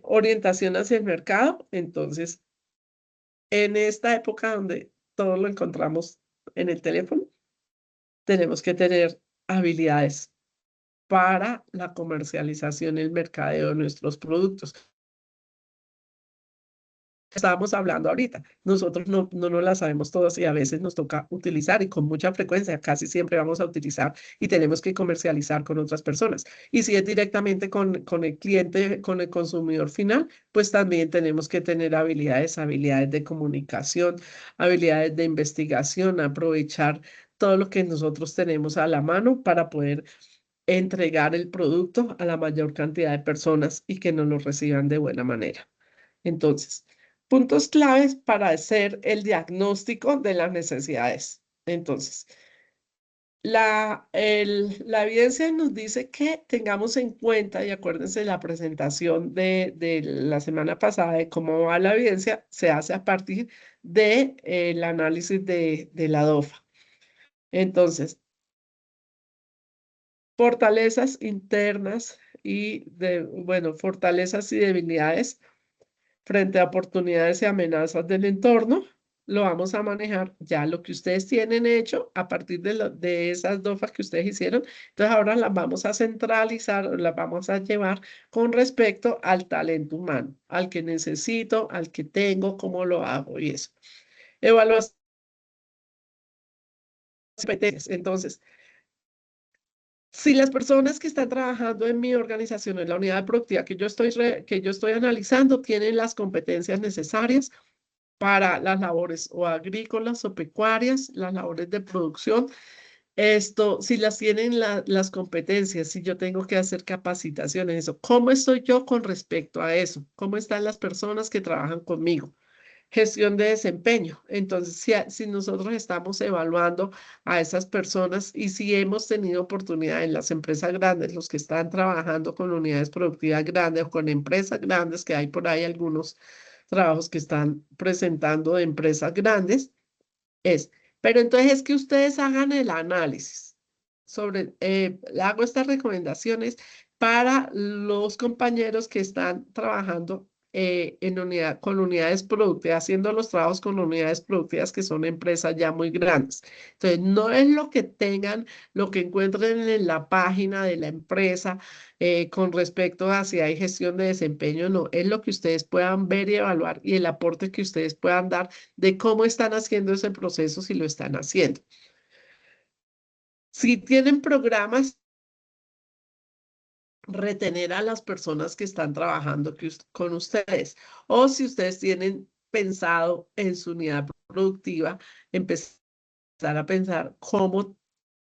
[SPEAKER 1] Orientación hacia el mercado, entonces, en esta época donde todo lo encontramos en el teléfono, tenemos que tener habilidades para la comercialización y el mercadeo de nuestros productos. Estábamos hablando ahorita, nosotros no nos la sabemos todas y a veces nos toca utilizar y con mucha frecuencia, casi siempre vamos a utilizar y tenemos que comercializar con otras personas. Y si es directamente con el cliente, con el consumidor final, pues también tenemos que tener habilidades de comunicación, habilidades de investigación, aprovechar todo lo que nosotros tenemos a la mano para poder entregar el producto a la mayor cantidad de personas y que nos lo reciban de buena manera. Entonces, puntos claves para hacer el diagnóstico de las necesidades. Entonces, la evidencia nos dice que tengamos en cuenta, y acuérdense la presentación de la semana pasada de cómo va la evidencia, se hace a partir del análisis de la DOFA. Entonces, fortalezas internas fortalezas y debilidades frente a oportunidades y amenazas del entorno, lo vamos a manejar ya lo que ustedes tienen hecho a partir de esas DOFAs que ustedes hicieron. Entonces ahora las vamos a centralizar, las vamos a llevar con respecto al talento humano, al que necesito, al que tengo, cómo lo hago y eso. Evaluación. Entonces, si las personas que están trabajando en mi organización, en la unidad productiva que yo estoy analizando, tienen las competencias necesarias para las labores o agrícolas o pecuarias, las labores de producción, si las tienen las competencias, si yo tengo que hacer capacitaciones, eso, ¿cómo estoy yo con respecto a eso? ¿Cómo están las personas que trabajan conmigo? Gestión de desempeño. Entonces, si nosotros estamos evaluando a esas personas y si hemos tenido oportunidad en las empresas grandes, los que están trabajando con unidades productivas grandes o con empresas grandes, que hay por ahí algunos trabajos que están presentando de empresas grandes, pero entonces es que ustedes hagan el análisis hago estas recomendaciones para los compañeros que están trabajando con unidades productivas, haciendo los trabajos con unidades productivas que son empresas ya muy grandes. Entonces, no es lo que tengan, lo que encuentren en la página de la empresa con respecto a si hay gestión de desempeño, no, es lo que ustedes puedan ver y evaluar y el aporte que ustedes puedan dar de cómo están haciendo ese proceso, si lo están haciendo. Si tienen programas, retener a las personas que están trabajando con ustedes. O si ustedes tienen pensado en su unidad productiva, empezar a pensar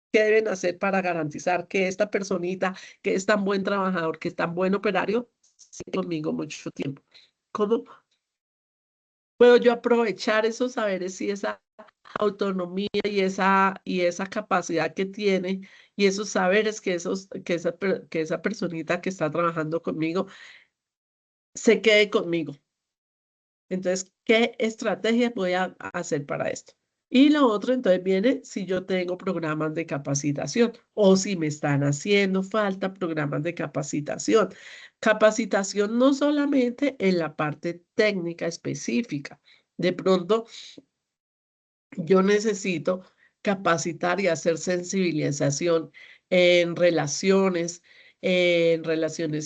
[SPEAKER 1] qué deben hacer para garantizar que esta personita, que es tan buen trabajador, que es tan buen operario, siga conmigo mucho tiempo. ¿Cómo puedo yo aprovechar esos saberes y esa autonomía y esa capacidad que tiene y esos saberes que esa personita que está trabajando conmigo se quede conmigo? Entonces, ¿qué estrategias voy a hacer para esto? Y lo otro, entonces viene si yo tengo programas de capacitación o si me están haciendo falta programas de capacitación. Capacitación no solamente en la parte técnica específica. De pronto, yo necesito capacitar y hacer sensibilización en relaciones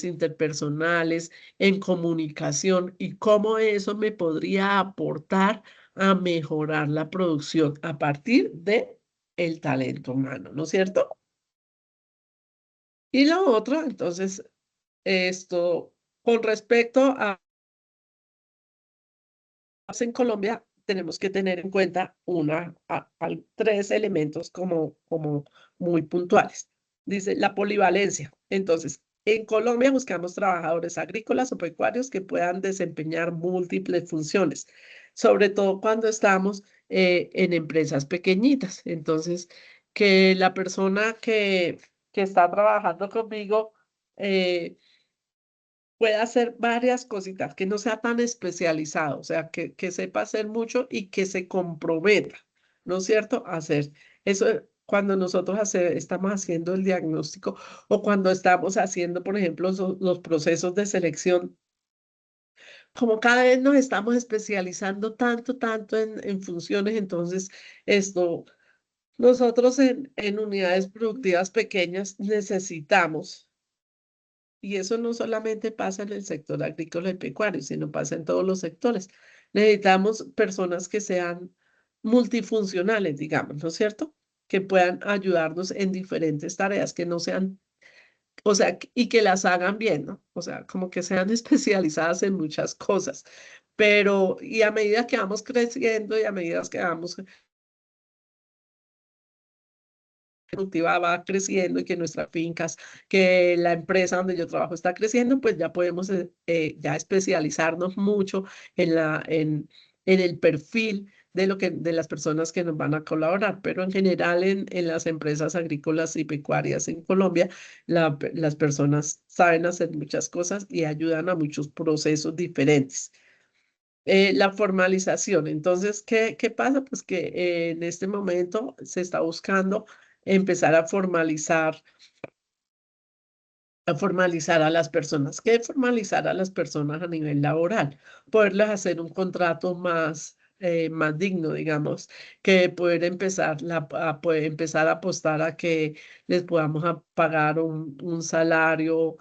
[SPEAKER 1] interpersonales, en comunicación y cómo eso me podría aportar a mejorar la producción a partir de el talento humano, ¿no es cierto? Y lo otro, entonces, esto con respecto a en Colombia tenemos que tener en cuenta tres elementos como muy puntuales. Dice la polivalencia. Entonces, en Colombia buscamos trabajadores agrícolas o pecuarios que puedan desempeñar múltiples funciones, sobre todo cuando estamos en empresas pequeñitas. Entonces, que la persona que está trabajando conmigo pueda hacer varias cositas, que no sea tan especializado, o sea, que sepa hacer mucho y que se comprometa, ¿no es cierto? A hacer eso cuando nosotros estamos haciendo el diagnóstico o cuando estamos haciendo, por ejemplo, los procesos de selección. Como cada vez nos estamos especializando tanto en funciones, entonces esto, nosotros en unidades productivas pequeñas necesitamos. Y eso no solamente pasa en el sector agrícola y pecuario, sino pasa en todos los sectores. Necesitamos personas que sean multifuncionales, digamos, ¿no es cierto? Que puedan ayudarnos en diferentes tareas, que no sean, o sea, y que las hagan bien, ¿no? O sea, como que sean especializadas en muchas cosas. Pero, y a medida que vamos creciendo y a medida que vamos productiva va creciendo y que nuestras fincas, que la empresa donde yo trabajo está creciendo, pues ya podemos ya especializarnos mucho en el perfil de las personas que nos van a colaborar. Pero en general en las empresas agrícolas y pecuarias en Colombia, las personas saben hacer muchas cosas y ayudan a muchos procesos diferentes. La formalización. Entonces, ¿qué pasa? Pues que en este momento se está buscando empezar a formalizar a las personas. ¿Qué formalizar a las personas a nivel laboral? Poderles hacer un contrato más digno, digamos, que poder poder empezar a apostar a que les podamos pagar un salario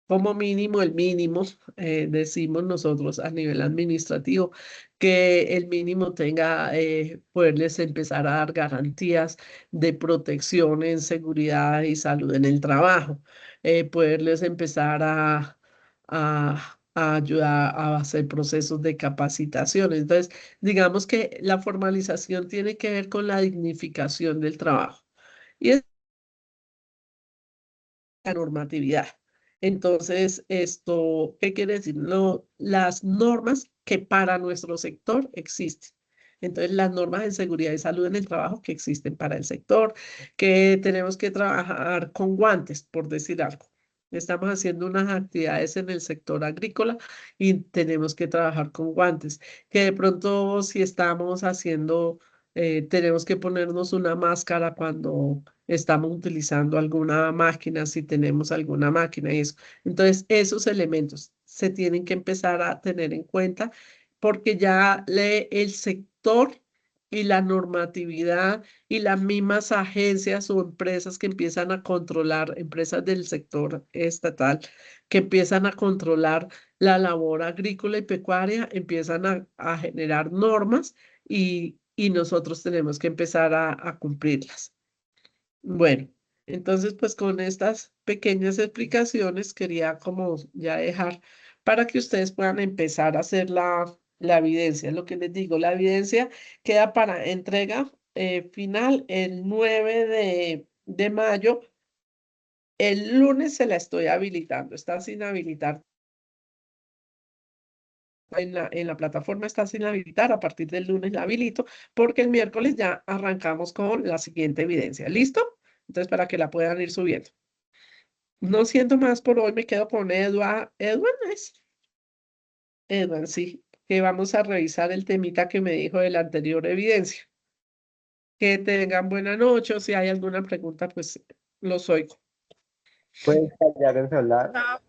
[SPEAKER 1] como mínimo, el mínimo, decimos nosotros a nivel administrativo, que el mínimo tenga, poderles empezar a dar garantías de protección en seguridad y salud en el trabajo, poderles empezar a ayudar a hacer procesos de capacitación. Entonces, digamos que la formalización tiene que ver con la dignificación del trabajo. Y la normatividad. Entonces, esto, ¿qué quiere decir? Las normas que para nuestro sector existen. Entonces, las normas de seguridad y salud en el trabajo que existen para el sector, que tenemos que trabajar con guantes, por decir algo. Estamos haciendo unas actividades en el sector agrícola y tenemos que trabajar con guantes. Que de pronto, si estamos haciendo tenemos que ponernos una máscara cuando estamos utilizando alguna máquina, si tenemos alguna máquina y eso. Entonces, esos elementos se tienen que empezar a tener en cuenta porque ya el sector y la normatividad y las mismas agencias o empresas que empiezan a controlar, empresas del sector estatal, que empiezan a controlar la labor agrícola y pecuaria, empiezan a generar normas y nosotros tenemos que empezar a cumplirlas. Bueno, entonces pues con estas pequeñas explicaciones quería como ya dejar para que ustedes puedan empezar a hacer la evidencia. Lo que les digo, la evidencia queda para entrega final el 9 de mayo. El lunes se la estoy habilitando, está sin habilitar. En la plataforma está sin habilitar, a partir del lunes la habilito, porque el miércoles ya arrancamos con la siguiente evidencia. ¿Listo? Entonces, para que la puedan ir subiendo. No siento más por hoy, me quedo con Edward. ¿Edward es? Edward, sí, que vamos a revisar el temita que me dijo de la anterior evidencia. Que tengan buena noche, o si hay alguna pregunta, pues los oigo.
[SPEAKER 2] Puedes callar el celular.
[SPEAKER 6] Chao,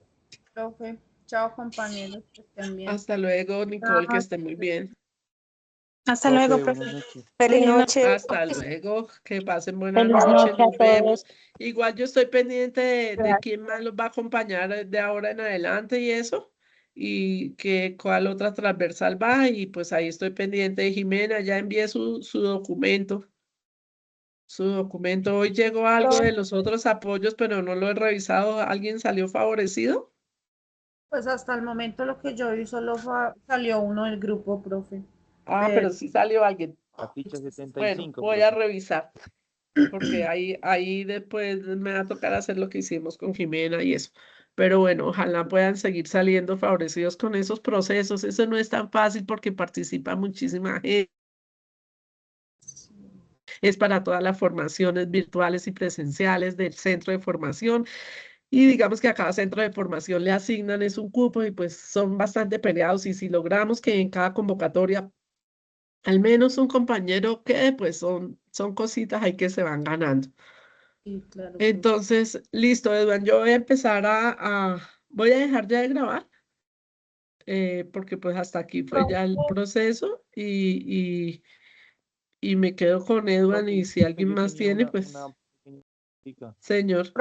[SPEAKER 6] profe. Chao, compañeros. Que estén bien.
[SPEAKER 1] Hasta luego, Nicole, que esté muy bien.
[SPEAKER 7] Hasta
[SPEAKER 8] Profe,
[SPEAKER 7] luego,
[SPEAKER 8] buenas
[SPEAKER 7] profe.
[SPEAKER 8] noches.
[SPEAKER 7] Feliz noche.
[SPEAKER 1] Hasta luego, que pasen buena
[SPEAKER 7] Feliz
[SPEAKER 1] noche,
[SPEAKER 7] noche a
[SPEAKER 1] nos vemos.
[SPEAKER 7] todos.
[SPEAKER 1] Igual yo estoy pendiente de
[SPEAKER 7] Gracias.
[SPEAKER 1] quién más los va a acompañar de ahora en adelante y eso, y que cuál otra transversal va, y pues ahí estoy pendiente de Jimena, ya envié su documento. Su documento, hoy llegó algo de los otros apoyos, pero no lo he revisado. ¿Alguien salió favorecido?
[SPEAKER 6] Pues hasta el momento lo que yo vi solo salió uno del grupo, profe.
[SPEAKER 1] Ah, pero sí salió alguien.
[SPEAKER 8] La ficha
[SPEAKER 1] Bueno,
[SPEAKER 8] 75,
[SPEAKER 1] voy a
[SPEAKER 8] profe.
[SPEAKER 1] revisar. Porque ahí después me va a tocar hacer lo que hicimos con Jimena y eso. Pero bueno, ojalá puedan seguir saliendo favorecidos con esos procesos. Eso no es tan fácil porque participa muchísima gente. Es para todas las formaciones virtuales y presenciales del centro de formación. Y digamos que a cada centro de formación le asignan es un cupo y pues son bastante peleados. Y si logramos que en cada convocatoria al menos un compañero quede, pues son cositas ahí que se van ganando.
[SPEAKER 6] Sí, claro, profe.
[SPEAKER 1] Entonces, listo, Edwin, yo voy a empezar voy a dejar ya de grabar, porque pues hasta aquí fue ya el proceso y me quedo con Edwin
[SPEAKER 8] Profe,
[SPEAKER 1] y si alguien
[SPEAKER 8] yo
[SPEAKER 1] más
[SPEAKER 8] tenía
[SPEAKER 1] tiene,
[SPEAKER 8] una
[SPEAKER 1] pues,
[SPEAKER 8] pequeña preguntita.
[SPEAKER 1] señor.